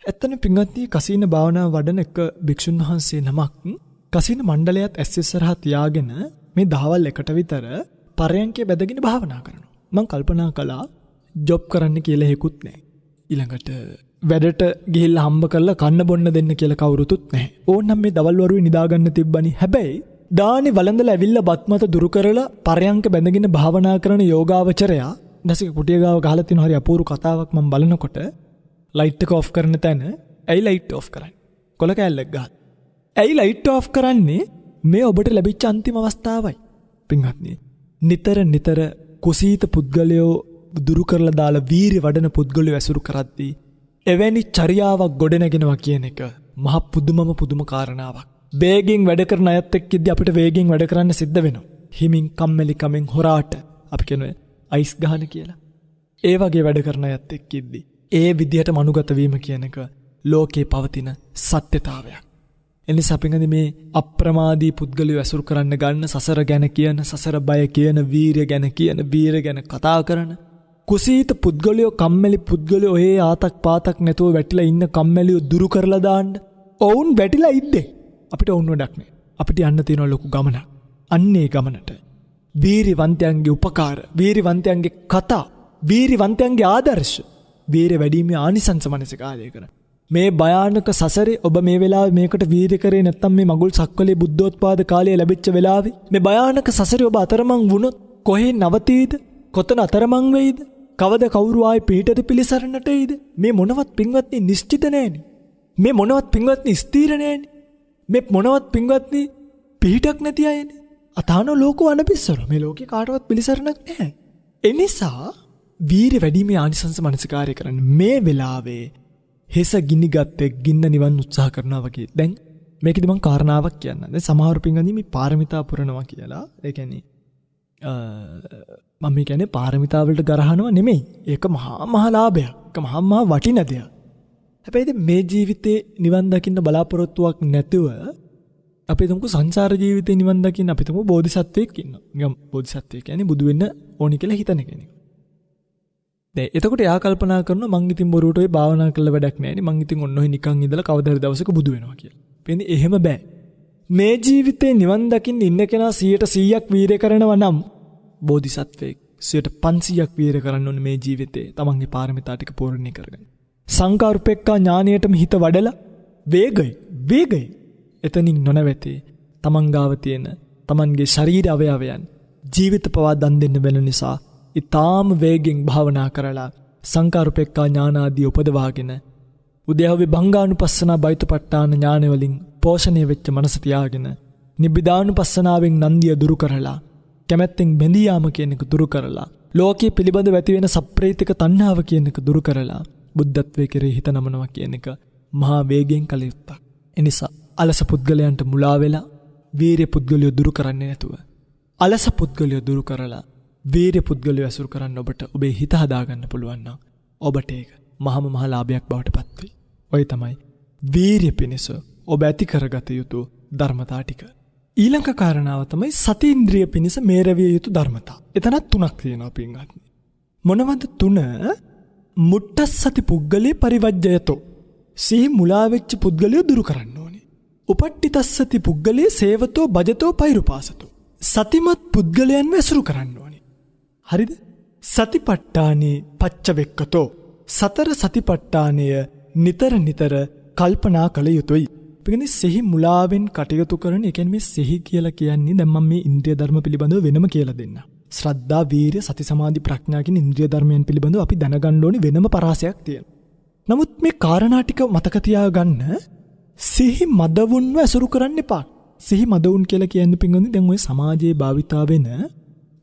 ඇත්තනේ පින්වත්නි කසීන භාවනා වඩන එක භික්ෂුන් වහන්සේ නමක් කසීන මණ්ඩලයත් ඇස් ඉස්සරහා තියාගෙන මේ දහවල් එකට විතර පරයන්කේ බැදගෙන භාවනා කරනවා. මං කල්පනා කළා ජොබ් කරන්න කියලා හේකුත් නැහැ. ඊළඟට වැඩට ගිහිල්ලා හම්බ කරලා කන්න බොන්න දෙන්න කියලා කවුරුතුත් නැහැ. ඕන්නම් මේ දවල් වරුවේ නිදාගන්න තිබ්බනි. හැබැයි දානි වළඳලා ඇවිල්ලා බත්මත දුරු කරලා පරයන්ක බැඳගෙන භාවනා කරන යෝගාවචරයා දැසික කුටිය ගාව ගහලා තියෙන හරි අපූර්ව කතාවක් මම බලනකොට ලයිට් එක ඔෆ් කරන තැන ඇයි ලයිට් ඔෆ් කරන්නේ? කොල කෑල්ලක් ගහලා. ඇයි ලයිට් ඔෆ් කරන්නේ? මේ ඔබට ලැබිච්ච අන්තිම අවස්ථාවයි. පින්වත්නි නිතර කුසීත පුද්ගලයෝ දුරු කරලා දාලා වීරිය වඩන පුද්ගලයෝ ඇසුරු කරද්දී එවැනි චර්යාවක් ගොඩනගෙනවා කියන එක මහ පුදුම කාරණාවක්. වේගෙන් වැඩ කරන අයත් එක්ක ඉද්දි අපිට වේගෙන් වැඩ කරන්න සිද්ධ වෙනවා. හිමින් කම්මැලි කමෙන් හොරාට අපි කියනවා අයිස් ගහන කියලා. ඒ වගේ වැඩ කරන අයත් එක්ක ඉද්දි ඒ විදිහට මනුගත වීම කියන එක ලෝකේ පවතින සත්‍යතාවයක්. එනිසා පින්ගනි මේ අප්‍රමාදී පුද්ගලයෝ ඇසුරු කරන්න ගන්න සසර ගැන කියන, සසර බය කියන, වීරිය ගැන කියන, වීර ගැන කතා කරන කුසීත පුද්ගලයෝ, කම්මැලි පුද්ගලයෝ, ඒ ආතක් පාතක් නැතුව වැටිලා ඉන්න කම්මැලියෝ දුරු කරලා දාන්න. ඔවුන් වැටිලා ඉද්දේ අපිට ඔවුන් වැඩක් නෑ. අපිට යන්න තියෙන ලොකු ගමනක්. අන්නේ ගමනට වීරිවන්තයන්ගේ උපකාර, වීරිවන්තයන්ගේ කතා, වීරිවන්තයන්ගේ ආදර්ශ, වීරිය වැඩිීමේ ආනිසංස මනසිකාරය කරන මේ භයානක සසරේ ඔබ මේ වෙලාවේ මේකට වීරිය කරේ නැත්නම් මේ මගුල් සක්වලේ බුද්ධෝත්පාද කාලයේ ලැබිච්ච වෙලාවේ මේ භයානක සසරේ ඔබ අතරමං වුණොත් කොහේ නවතීද? කොතන අතරමං වෙයිද? කවද කවුරු ආයේ පිටට පිළිසරණට එයිද? මේ මොනවත් පින්වත්නි නිශ්චිත නෑනේ. මේ මොනවත් පින්වත්නි ස්ථීර නෑනේ. මේ මොනවත් පින්වත්නි පිටක් නැති අයනේ. අතානෝ ලෝකෝ අනපිස්සර. මේ ලෝකේ කාටවත් පිළිසරණක් නැහැ. ඒ නිසා වීරිය වැඩිීමේ ආනිසංස මනසිකාරය කරන්න මේ වෙලාවේ හෙස ගිනිගත්තේ ගින්න නිවන් උත්සාහ කරනවා වගේ. දැන් මේකෙදි මම කාරණාවක් කියන්නම්. දැන් සමහර පින්වත්නි මේ පාරමිතා පුරනවා කියලා. ඒ කියන්නේ මම කියන්නේ පාරමිතා වලට ගරහනවා නෙමෙයි. ඒක මහා ලාභයක්. ඒක මහා වටින දෙයක්. හැබැයි මේ ජීවිතේ නිවන් දකින්න බලාපොරොත්තුවක් නැතුව අපි තුමුකෝ සංසාර ජීවිතේ නිවන් දකින්න අපි තුමුකෝ බෝධිසත්වයෙක් ඉන්නවා. නිකම් බෝධිසත්වයෙක් කියන්නේ බුදු වෙන්න ඕනි කියලා හිතන කෙනෙක්. දැන් එතකොට එයා කල්පනා කරනවා මං ඉතින් බොරුවට ඔය භාවනා කරලා වැඩක් නැහැ නේ. මං ඉතින් ඔන්න ඔය නිකන් ඉඳලා කවදා හරි දවසක බුදු වෙනවා කියලා. වෙන්නේ එහෙම බෑ. මේ ජීවිතේ නිවන් දකින්න ඉන්න කෙනා 100% වීරය කරනවා නම් බෝධිසත්වයෙක් 500% වීරය කරන්න ඕනේ මේ ජීවිතේ තමන්ගේ පාරමිතා ටික පූර්ණේ කරගන්න. සංකාරුපෙක්කා ඥානයටම හිත වඩලා වේගය එතනින් නොනැවතී තමන් ගාව තියෙන තමන්ගේ ශරීර අවයවයන් ජීවිත පවා දන් දෙන්න වෙන නිසා ඊටාම වේගෙන් භාවනා කරලා සංකාරුපෙක්කා ඥානාදී උපදවාගෙන උද්‍යවි භංගානුපස්සනා බයිතුපට්ඨාන ඥාන වලින් පෝෂණය වෙච්ච මනස තියාගෙන නිබ්බිදානුපස්සනාවෙන් නන්දිය දුරු කරලා කැමැත්තෙන් බැඳී යාම කියන එක දුරු කරලා ලෝකයේ පිළිබඳව ඇති වෙන සප්‍රේතික තණ්හාව කියන එක දුරු කරලා බුද්ධත්වයේ කෙරෙහි හිත නමනවා කියන එක මහා වේගයෙන් කළ යුත්තක්. එනිසා අලස පුද්ගලයන්ට මුලා වෙලා වීරිය පුද්ගලයෝ දුරු කරන්නේ නැතුව අලස පුද්ගලයෝ දුරු කරලා වීරිය පුද්ගලයෝ අසුරු කරන්න ඔබට ඔබේ හිත හදාගන්න පුළුවන් නම් ඔබට ඒක මහම මහ ලාභයක් බවට පත් වෙයි. ඔය තමයි වීරිය පිණිස ඔබ ඇති කරගත යුතු ධර්මතා ටික. ඊළඟ කාරණාව තමයි සති ඉන්ද්‍රිය පිණිස මේරවිය යුතු ධර්මතා. එතනත් 3ක් තියෙනවා පින්වත්නි. මොනවද 3? මුට්ටස්සති පුද්ගලේ පරිවජ්ජයතෝ. සිහි මුලා වෙච්ච පුද්ගලයෝ දුරු කරන්න ඕනේ. උපට්ඨිතස්සති පුද්ගලේ සේවතෝ බජතෝ පෛරුපාසතෝ. සතිමත් පුද්ගලයන්ව ඇසුරු කරන්න ඕනේ. හරිද? සතිපට්ඨානේ පච්චවෙක්කතෝ. සතර සතිපට්ඨානය නිතර නිතර කල්පනා කළ යුතුයි. පිටින් සිහි මුලාවෙන් කටයුතු කරන, ඒ කියන්නේ මේ සිහි කියලා කියන්නේ දැන් මම මේ ඉන්ද්‍රිය ධර්ම පිළිබඳව වෙනම කියලා දෙන්න. ශ්‍රද්ධා, වීරිය, සති, සමාධි, ප්‍රඥා කියන ඉන්ද්‍රිය ධර්මයන් පිළිබඳව අපි දැනගන්න ඕනේ වෙනම පරාසයක් තියෙනවා. නමුත් මේ කාරණා ටික මතක තියාගන්න සිහි මදවුන්ව ඇසුරු කරන්න එපා. සිහි මදවුන් කියලා කියන්නේ පින්වත්නි දැන් ඔය සමාජයේ භාවිතා වෙන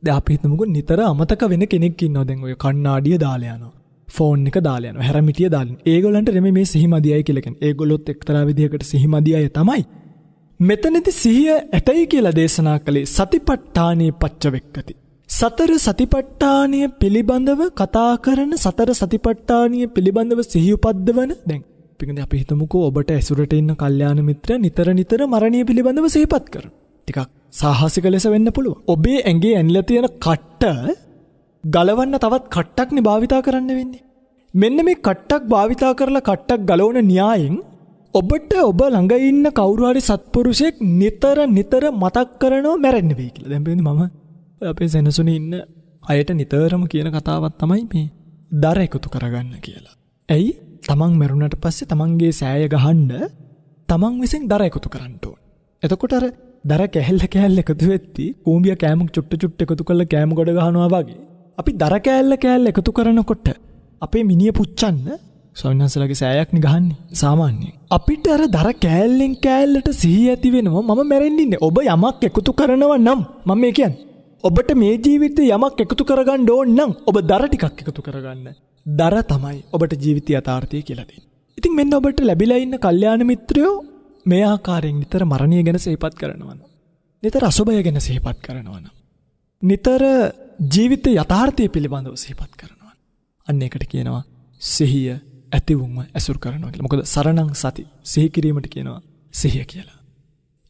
දැන් අපි හිතමුකෝ නිතර අමතක වෙන කෙනෙක් ඉන්නවා. දැන් ඔය කණ්ණාඩිය දාලා යනවා. ෆෝන් එක දාලා යනවා. හැරමිටිය දාලා යනවා. ඒගොල්ලන්ට නෙමෙයි මේ සිහිමදියයි කියලා කියන්නේ. ඒගොල්ලොත් එක්තරා විදිහකට සිහිමදියයි තමයි. මෙතනදී සිහිය ඇතයි කියලා දේශනා කළේ සතිපට්ඨානේ පච්චවෙක්කති. සතර සතිපට්ඨානය පිළිබඳව කතා කරන, සතර සතිපට්ඨානය පිළිබඳව සිහිය උපද්දවන. දැන් පිටින් අපි හිතමුකෝ ඔබට ඇසුරට ඉන්න කල්යාණ මිත්‍රයා නිතර නිතර මරණය පිළිබඳව සිහිපත් කරනවා. ටිකක් සාහසික ලෙස වෙන්න පුළුවන්. ඔබේ ඇඟේ ඇනිලා තියෙන කට්ට ගලවන්න තවත් කට්ටක්නේ භාවිතා කරන්න වෙන්නේ. මෙන්න මේ කට්ටක් භාවිතා කරලා කට්ටක් ගලවන න්‍යායෙන් ඔබට ඔබ ළඟ ඉන්න කවුරු හරි සත්පුරුෂයෙක් නිතර නිතර මතක් කරනවා මැරෙන්න වෙයි කියලා. දැන් බෙන්නේ මම අපේ සෙනසුනේ ඉන්න අයට නිතරම කියන කතාවක් තමයි මේ දර එකතු කරගන්න කියලා. ඇයි? තමන් මැරුණට පස්සේ තමන්ගේ සෑය ගහන්න තමන් විසින් දර එකතු කරන්න ඕන. එතකොට අර දර කැහැල්ල එකතු වෙද්දී කූඹිය කෑම චුට්ට එකතු කරලා කෑම ගොඩ ගහනවා වගේ අපි දර කෑල්ල එකතු කරනකොට අපේ මිනිය පුච්චන්න සොයන්සලගේ සෑයක් නේ ගහන්නේ සාමාන්‍යයෙන්. අපිට අර දර කෑල්ලෙන් කෑල්ලට සිහිය ඇති වෙනවා මම මැරෙන්න ඉන්නේ. ඔබ යමක් එකතු කරනවා නම් මම මේ කියන්නේ ඔබට මේ ජීවිතේ යමක් එකතු කරගන්න ඕන නම් ඔබ දර ටිකක් එකතු කරගන්න. දර තමයි ඔබට ජීවිතය යථාර්ථය කියලා දෙන්නේ. ඉතින් මෙන්න ඔබට ලැබිලා ඉන්න කල්යාණ මිත්‍රයෝ මේ ආකාරයෙන් නිතර මරණය ගැන සිහිපත් කරනවා නම්, නිතර අසුබය ගැන සිහිපත් කරනවා නම්, නිතර ජීවිත යථාර්ථය පිළිබඳව සිහිපත් කරනවා. අන්න ඒකට කියනවා සිහිය ඇතිවුම ඇසුරු කරනවා කියලා. මොකද සරණං සති සිහි කිරීමට කියනවා සිහිය කියලා.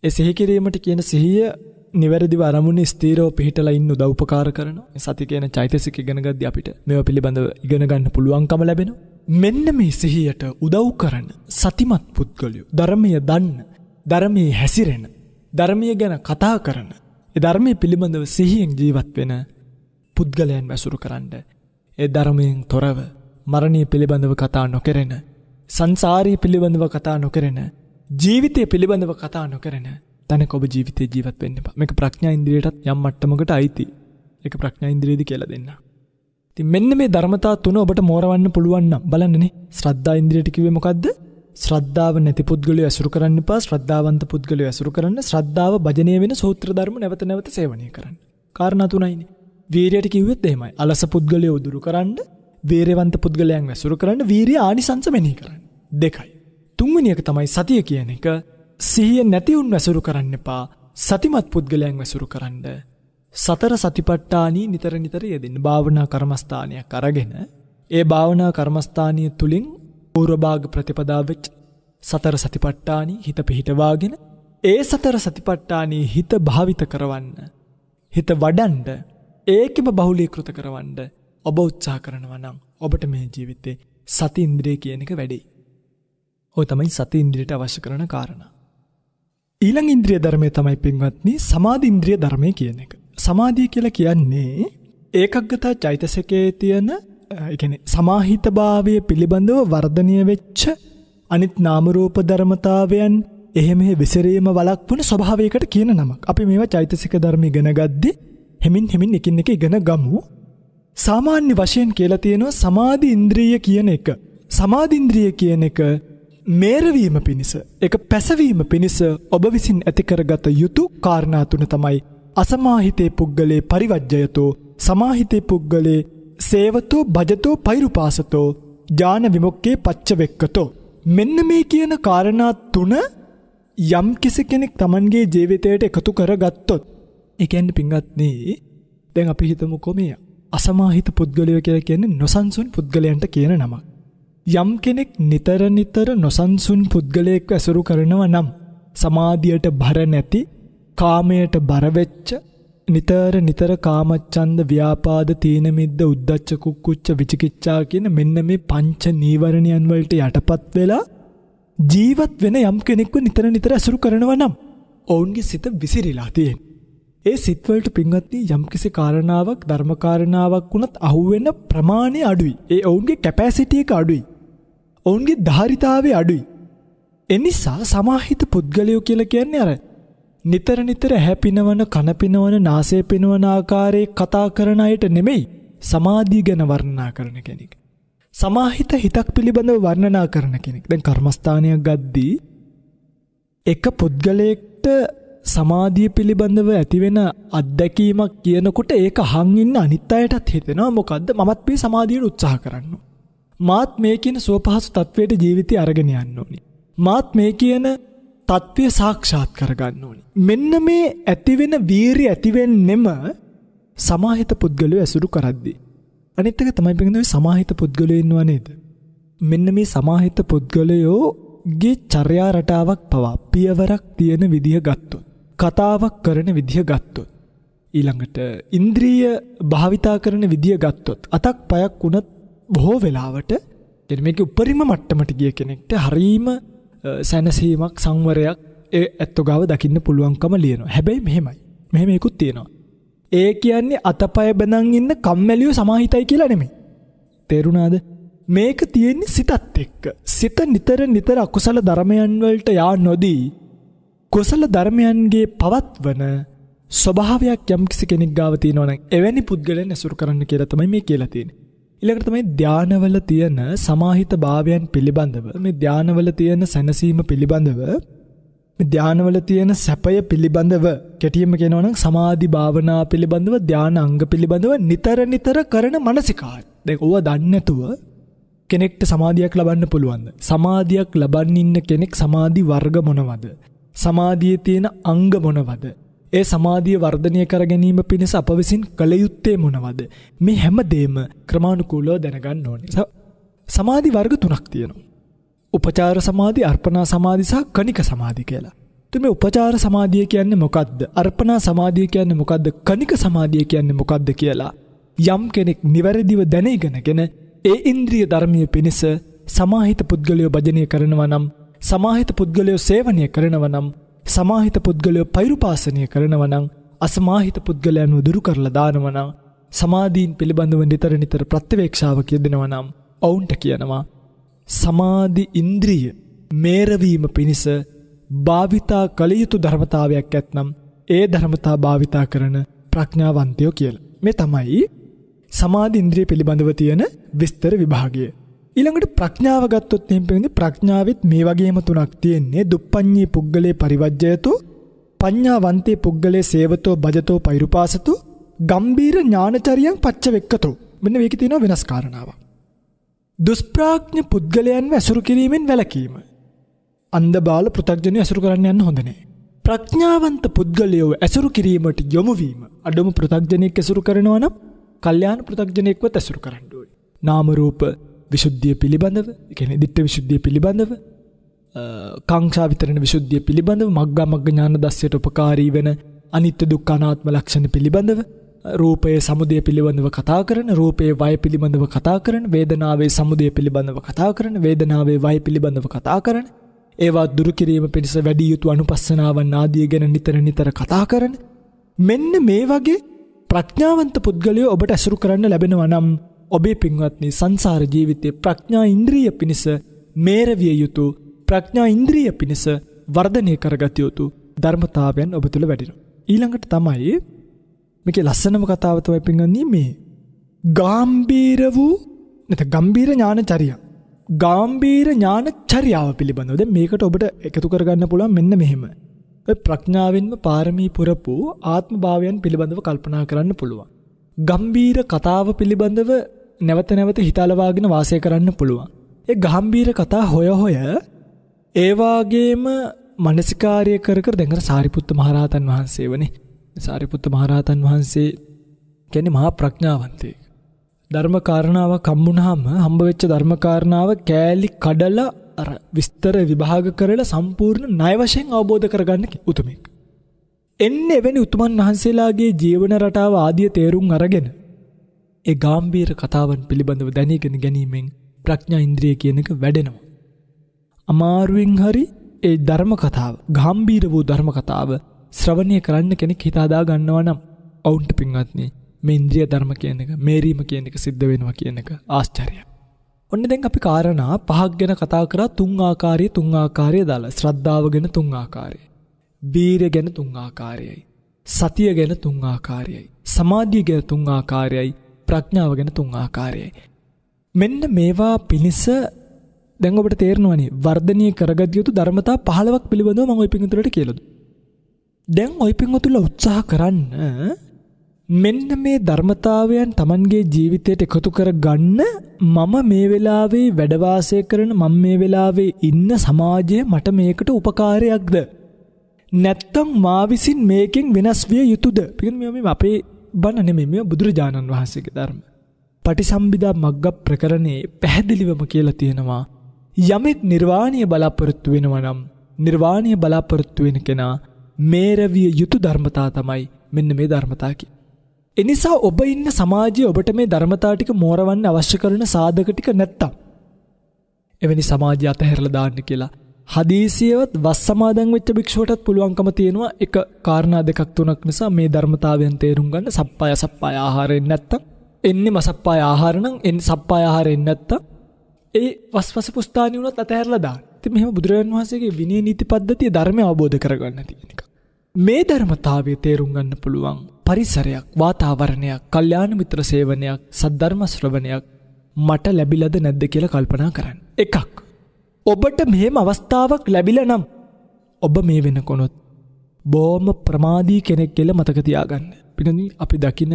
ඒ සිහි කිරීමට කියන සිහිය නිවැරදිව අරමුණේ ස්ථීරව පිහිටලා ඉන්න උදව් උපකාර කරනවා. සති කියන චෛතසික ඉගෙන ගද්දී අපිට මේවා පිළිබඳව ඉගෙන ගන්න පුළුවන්කම ලැබෙනවා. මෙන්න මේ සිහියට උදව් කරන සතිමත් පුද්ගලයෝ, ධර්මයේ දන්න, ධර්මයේ හැසිරෙන, ධර්මයේ ගැන කතා කරන, ඒ ධර්මයේ පිළිබඳව සිහියෙන් ජීවත් වෙන පුද්ගලයන් ඇසුරු කරන්න. ඒ ධර්මයෙන් තොරව මරණය පිළිබඳව කතා නොකරන, සංසාරී පිළිබඳව කතා නොකරන, ජීවිතය පිළිබඳව කතා නොකරන තැනක ඔබ ජීවිතේ ජීවත් වෙන්න එපා. මේක ප්‍රඥා ඉන්ද්‍රියටත් යම් මට්ටමකට අයිති. ඒක ප්‍රඥා ඉන්ද්‍රියද කියලා දෙන්න. ඉතින් මෙන්න මේ ධර්මතා තුන ඔබට මෝරවන්න පුළුවන් නම් බලන්නනේ. ශ්‍රද්ධා ඉන්ද්‍රියට කිව්වේ මොකද්ද? ශ්‍රද්ධාව නැති පුද්ගලයෝ ඇසුරු කරන්න එපා. ශ්‍රද්ධාවන්ත පුද්ගලයෝ ඇසුරු කරන්න. ශ්‍රද්ධාව භජනය වෙන සූත්‍ර ධර්ම නැවත නැවත සේවනය කරන්න. කාරණා තුනයිනේ. වීරියට කිව්වෙත් එහෙමයි. අලස පුද්ගලයෝ දුරු කරන්න, වීරයවන්ත පුද්ගලයන් ඇසුරු කරන්න, වීරිය ආනිසංස මෙනෙහි කරන්න. දෙකයි. තුන්වෙනි එක තමයි සතිය කියන එක. සිහිය නැති උන් ඇසුරු කරන්න එපා. සතිමත් පුද්ගලයන් ඇසුරු කරන්න. සතර සතිපට්ඨානී නිතර නිතර යෙදෙන්න. භාවනා කර්මස්ථානයක් අරගෙන ඒ භාවනා කර්මස්ථානිය තුලින් පූර්ව භාග ප්‍රතිපදාව වෙච්ච සතර සතිපට්ඨානී හිත පිහිටවාගෙන ඒ සතර සතිපට්ඨානී හිත භාවිත කරවන්න, හිත වඩන්න, ඒකෙම බහුලීකృత කරවන්න ඔබ උත්සාහ කරනවා නම් ඔබට මේ ජීවිතේ සති ඉන්ද්‍රිය කියන එක වැඩි. ඔය තමයි සති ඉන්ද්‍රියට අවශ්‍ය කරන කාරණා. ඊළඟ ඉන්ද්‍රිය ධර්මය තමයි පින්වත්නි සමාධි ඉන්ද්‍රිය ධර්මය කියන එක. සමාධිය කියලා කියන්නේ ඒකග්ගතා චෛතසිකයේ තියෙන, ඒ කියන්නේ සමාහිතභාවය පිළිබඳව වර්ධනය වෙච්ච අනිත් නාම රූප ධර්මතාවයන් එහෙම විසිරීම වළක්වන ස්වභාවයකට කියන නමක්. අපි මේවා චෛතසික ධර්ම ඉගෙන ගද්දී හිමින් එකින් එක ඉගෙන ගමු. සාමාන්‍ය වශයෙන් කියලා තියෙනවා සමාධි ඉන්ද්‍රිය කියන එක. සමාධි ඉන්ද්‍රිය කියන එක මේරවීම පිණිස, ඒක පැසවීම පිණිස ඔබ විසින් ඇති කරගත යුතු කාරණා තුන තමයි අසමාහිතේ පුද්ගලේ පරිවජ්ජයතෝ සමාහිතේ පුද්ගලේ සේවතෝ භජතෝ පෛරුපාසතෝ ඥාන විමුක්කේ පච්චවෙක්කතෝ. මෙන්න මේ කියන කාරණා තුන යම් කිසි කෙනෙක් Tamanගේ ජීවිතයට එකතු කරගත්තොත්, ඒ කියන්නේ පින්වත්නි, දැන් අපි හිතමුකෝ මේ අසමාහිත පුද්ගලයෝ කියලා කියන්නේ නොසන්සුන් පුද්ගලයන්ට කියන නමක්. යම් කෙනෙක් නිතර නිතර නොසන්සුන් පුද්ගලයෙක්ව ඇසුරු කරනවා නම්, සමාධියට බර නැති, කාමයට බර වෙච්ච, නිතර කාමච්ඡන්ද, ව්‍යාපාද, තීන මිද්ද, උද්ධච්ච කුක්කුච්ච, විචිකිච්ඡා කියන මෙන්න මේ පංච නීවරණයන් වලට යටපත් වෙලා ජීවත් වෙන යම් කෙනෙක්ව නිතර ඇසුරු කරනවා නම් ඔවුන්ගේ සිත විසිරීලා තියෙනවා. ඒ සිත් වලට පින්වත්නි යම්කිසි කාරණාවක්, ධර්ම කාරණාවක් වුණත් අහුවෙන ප්‍රමාණය අඩුයි. ඒ ඔවුන්ගේ කැපැසිටි එක අඩුයි. ඔවුන්ගේ ධාරිතාවය අඩුයි. එනිසා සමාහිත පුද්ගලයෝ කියලා කියන්නේ අර නිතර ඇහැ පිනවන, කන පිනවන, නාසය පිනවන ආකාරයේ කතා කරන අයට නෙමෙයි සමාධිය ගැන වර්ණනා කරන කෙනෙක්. සමාහිත හිතක් පිළිබඳව වර්ණනා කරන කෙනෙක්. දැන් කර්මස්ථානයක් ගද්දී එක පුද්ගලයෙක්ට සමාධිය පිළිබඳව ඇතිවෙන අත්දැකීමක් කියනකොට ඒක අහන් ඉන්න අනිත් අයටත් හිතෙනවා මොකද්ද මමත් මේ සමාධියට උත්සාහ කරන්න. මාත් මේ කියන සුවපහසු තත්වයට ජීවිතය අරගෙන යන්න ඕනි. මාත් මේ කියන තත්වය සාක්ෂාත් කරගන්න ඕනි. මෙන්න මේ ඇතිවෙන වීරිය ඇතිවෙන්නෙම සමාහිත පුද්ගලයෝ ඇසුරු කරද්දී. අනිත් එක තමයි පිටින් සමාහිත පුද්ගලයෝ ඉන්නවා නේද? මෙන්න මේ සමාහිත පුද්ගලයෝගේ චර්යා රටාවක් පවා පියවරක් තියෙන විදිහ ගත්තොත්, කතාවක් කරන විදිහ ගත්තොත්, ඊළඟට ඉන්ද්‍රිය භාවිතා කරන විදිහ ගත්තොත්, අතක් පයක් වුණත් බොහෝ වෙලාවට මේකේ උපරිම මට්ටමට ගිය කෙනෙක්ට හරීම සැනසීමක්, සංවරයක් ඒ ඇත්තෝ ගාව දකින්න පුළුවන්කම ලියනවා. හැබැයි මෙහෙම එකකුත් තියෙනවා. ඒ කියන්නේ අතපය බඳන් ඉන්න කම්මැලියෝ සමාහිතයි කියලා නෙමෙයි. තේරුණාද? මේක තියෙන්නේ සිතත් එක්ක. සිත නිතර අකුසල ධර්මයන් වලට යා නොදී කුසල ධර්මයන්ගේ පවත්වන ස්වභාවයක් යම් කිසි කෙනෙක් ගාව තියෙනවා නම් එවැනි පුද්ගලයන් ඇසුරු කරන්න කියලා තමයි මේ කියලා තියෙන්නේ. ඊළඟට තමයි ධානවල තියෙන සමාහිත භාවයන් පිළිබඳව, මේ ධානවල තියෙන සැනසීම පිළිබඳව, මේ ධානවල තියෙන සැපය පිළිබඳව, කෙටියෙන්ම කියනවා නම් සමාධි භාවනා පිළිබඳව, ධාන අංග පිළිබඳව නිතර කරන මානසිකාරය. දැන් ඕවා දන්නේ නැතුව කෙනෙක්ට සමාධියක් ලබන්න පුළුවන්ද? සමාධියක් ලබන්න ඉන්න කෙනෙක් සමාධි වර්ග මොනවද? සමාධියේ තියෙන අංග මොනවද? ඒ සමාධිය වර්ධනය කර ගැනීම පිණිස අප විසින් කළ යුත්තේ මොනවද? මේ හැමදේම ක්‍රමානුකූලව දැනගන්න ඕනේ. සමාධි වර්ග තුනක් තියෙනවා. උපචාර සමාධි, අර්පණා සමාධි සහ කණික සමාධි කියලා. මේ උපචාර සමාධිය කියන්නේ මොකද්ද? අර්පණා සමාධිය කියන්නේ මොකද්ද? කණික සමාධිය කියන්නේ මොකද්ද කියලා යම් කෙනෙක් නිවැරදිව දැනගෙනගෙන ඒ ඉන්ද්‍රිය ධර්මයේ පිණිස සමාහිත පුද්ගලයෝ භජනය කරනවා නම්, සමාහිත පුද්ගලයෝ සේවනය කරනවා නම්, සමාහිත පුද්ගලයෝ පෛරුපාසනය කරනවා නම්, අසමාහිත පුද්ගලයන්ව දුරු කරලා දානවා නම්, සමාධීන් පිළිබඳව නිතර ප්‍රත්‍යවේක්ෂාවක් යෙදෙනවා නම් ඔවුන්ට කියනවා සමාධි ඉන්ද්‍රිය මේරවීම පිණිස භාවිතා කළ යුතු ධර්මතාවයක් ඇත්නම් ඒ ධර්මතා භාවිතා කරන ප්‍රඥාවන්තයෝ කියලා. මේ තමයි සමාධි ඉන්ද්‍රිය පිළිබඳව තියෙන විස්තර විභාගය. ඊළඟට ප්‍රඥාව ගත්තොත් එහෙනම් ප්‍රඥාවෙත් මේ වගේම තුනක් තියෙන්නේ. දුප්පඤ්ඤේ පුද්ගලේ පරිවජ්ජයතෝ, පඤ්ඤාවන්තේ පුද්ගලේ සේවතෝ භජතෝ පෛරුපාසතෝ, ගම්බීර ඥානචරියං පච්චවෙක්කතෝ. මෙන්න මේකේ තියෙන වෙනස් කාරණාවක්. දුෂ්ප්‍රඥ පුද්ගලයන්ව ඇසුරු කිරීමෙන් වැළකීම. අන්ධ බාල පෘථග්ජනය ඇසුරු කරන්න යන්න හොඳ නැහැ. ප්‍රඥාවන්ත පුද්ගලයෝ ඇසුරු කිරීමට යොමු වීම. අඩුම පෘථග්ජනෙක් ඇසුරු කරනවා නම් කල්යාණ පෘථග්ජනෙක්වත් ඇසුරු කරන්න ඕනේ. නාම රූප විසුද්ධිය පිළිබඳව, ඒ කියන්නේ දිට්ඨි විසුද්ධිය පිළිබඳව, කාංක්ෂා විතරණ විසුද්ධිය පිළිබඳව, මග්ගා මග්ග ඥාන දස්සයට උපකාරී වෙන අනිත්‍ය දුක්ඛ අනාත්ම ලක්ෂණ පිළිබඳව, රූපයේ සමුදය පිළිබඳව කතා කරන, රූපයේ වය පිළිබඳව කතා කරන, වේදනාවේ සමුදය පිළිබඳව කතා කරන, වේදනාවේ වය පිළිබඳව කතා කරන, ඒවා දුරු කිරීම පිණිස වැඩි යුතු අනුපස්සනාවන් ආදී ගැන නිතර කතා කරන. මෙන්න මේ වගේ ප්‍රඥාවන්ත පුද්ගලයෝ ඔබට ඇසුරු කරන්න ලැබෙනවා නම් ඔබේ පින්වත්නි සංසාර ජීවිතයේ ප්‍රඥා ඉන්ද්‍රිය පිණිස මේරවිය යුතු, ප්‍රඥා ඉන්ද්‍රිය පිණිස වර්ධනය කරගත යුතු ධර්මතාවයන් ඔබ තුළ වැඩිනවා. ඊළඟට තමයි මේකේ ලස්සනම කතාව තමයි පින්වත්නි මේ ගාම්භීර වූ නැත්නම් ගම්භීර ඥානචර්ය. ගාම්භීර ඥානචර්යාව පිළිබඳව දැන් මේකට ඔබට එකතු කරගන්න පුළුවන් මෙන්න මෙහෙම. ඔය ප්‍රඥාවෙන්ම පාරමී පුරපු ආත්ම භාවයන් පිළිබඳව කල්පනා කරන්න පුළුවන්. ගම්බීර කතාව පිළිබඳව නැවත නැවත හිතලවාගෙන වාසය කරන්න පුළුවන්. ඒ ගම්බීර කතා හොය ඒවාගේම මනසිකාරය කර දැඟර සාරිපුත්ත මහරහතන් වහන්සේ වනේ. සාරිපුත්ත මහරහතන් වහන්සේ කියන්නේ මහා ප්‍රඥාවන්තයෙක්. ධර්ම කාරණාවක් හම්බුනහම හම්බ වෙච්ච ධර්ම කාරණාව කෑලි කඩලා අර විස්තර විභාග කරලා සම්පූර්ණ ණය වශයෙන් අවබෝධ කරගන්න උතුමෙක්. එන්නේ එවැනි උතුමන් වහන්සේලාගේ ජීවන රටාව ආදිය තේරුම් අරගෙන ඒ ගාම්භීර කතාවන් පිළිබඳව දැනීගෙන ගැනීමෙන් ප්‍රඥා ඉන්ද්‍රිය කියන එක වැඩෙනවා. අමාරුවෙන් හරි ඒ ධර්ම කතාව, ගාම්භීර වූ ධර්ම කතාව ශ්‍රවණය කරන්න කෙනෙක් හිත හදා ගන්නවා නම් ඔවුන්ට පින්වත්නි මේ ඉන්ද්‍රිය ධර්ම කියන එක, මේරීම කියන එක සිද්ධ වෙනවා කියන එක ආශ්චර්යයක්. ඔන්න දැන් අපි කාරණා පහක් ගැන කතා කරා. තුන් ආකාරය දාලා. ශ්‍රද්ධාව ගැන තුන් ආකාරය, වීරිය ගැන තුන් ආකාරයයි, සතිය ගැන තුන් ආකාරයයි, සමාධිය ගැන තුන් ආකාරයයි, ප්‍රඥාව ගැන තුන් ආකාරයයි. මෙන්න මේවා පිණිස දැන් ඔබට තේරෙනවනේ වර්ධනීය කරගත යුතු ධර්මතා 15ක් පිළිබඳව මම ඔය පිංගුතුලට කියලා දුන්නා. දැන් ඔය පිංගුතුල උත්සාහ කරන්න මෙන්න මේ ධර්මතාවයන් Tamanගේ ජීවිතයට එකතු කරගන්න. මම මේ වෙලාවේ වැඩ වාසය කරන, මම මේ වෙලාවේ ඉන්න සමාජය මට මේකට උපකාරයක්ද? නැත්තම් මා විසින් මේකෙන් වෙනස් විය යුතුද? මේ අපේ බණ නෙමෙයි, මේ බුදුරජාණන් වහන්සේගේ ධර්ම. පටිසම්භිදා මග්ග ප්‍රකරණේ පැහැදිලිවම කියලා තියෙනවා යමෙක් නිර්වාණය බලාපොරොත්තු වෙනවා නම් නිර්වාණය බලාපොරොත්තු වෙන කෙනා මේරවිය යුතු ධර්මතා තමයි මෙන්න මේ ධර්මතා කිය. එනිසා ඔබ ඉන්න සමාජයේ ඔබට මේ ධර්මතා ටික මෝරවන්න අවශ්‍ය කරන සාධක ටික නැත්තම් එවැනි සමාජය අතහැරලා දාන්න කියලා හදීසියවත් වස් සමාදන් වෙච්ච භික්ෂුවටත් පුළුවන්කම තියෙනවා. එක කාරණා දෙකක් තුනක් නිසා මේ ධර්මතාවයන් තේරුම් ගන්න. සප්පාය ආහාරයෙන් නැත්තම් එන්නේ මසප්පාය ආහාර නම් එන්නේ සප්පාය ආහාරයෙන් නැත්තම් ඒ වස්වස පුස්තානි උනත් අතහැරලා දාන්න. ඉතින් මෙහෙම බුදුරජාණන් වහන්සේගේ විනය නීති පද්ධතිය ධර්මය අවබෝධ කරගන්න තියෙන එක. මේ ධර්මතාවය තේරුම් ගන්න පුළුවන් පරිසරයක්, වාතාවරණයක්, කල්යාණ මිත්‍ර සේවනයක්, සද්ධර්ම ශ්‍රවණයක් මට ලැබිලාද නැද්ද කියලා කල්පනා කරන්න. එකක්, ඔබට මෙහෙම අවස්ථාවක් ලැබිලා නම් ඔබ මේ වෙනකොනොත් බොහොම ප්‍රමාදී කෙනෙක් කියලා මතක තියාගන්න. පිටින් අපි දකින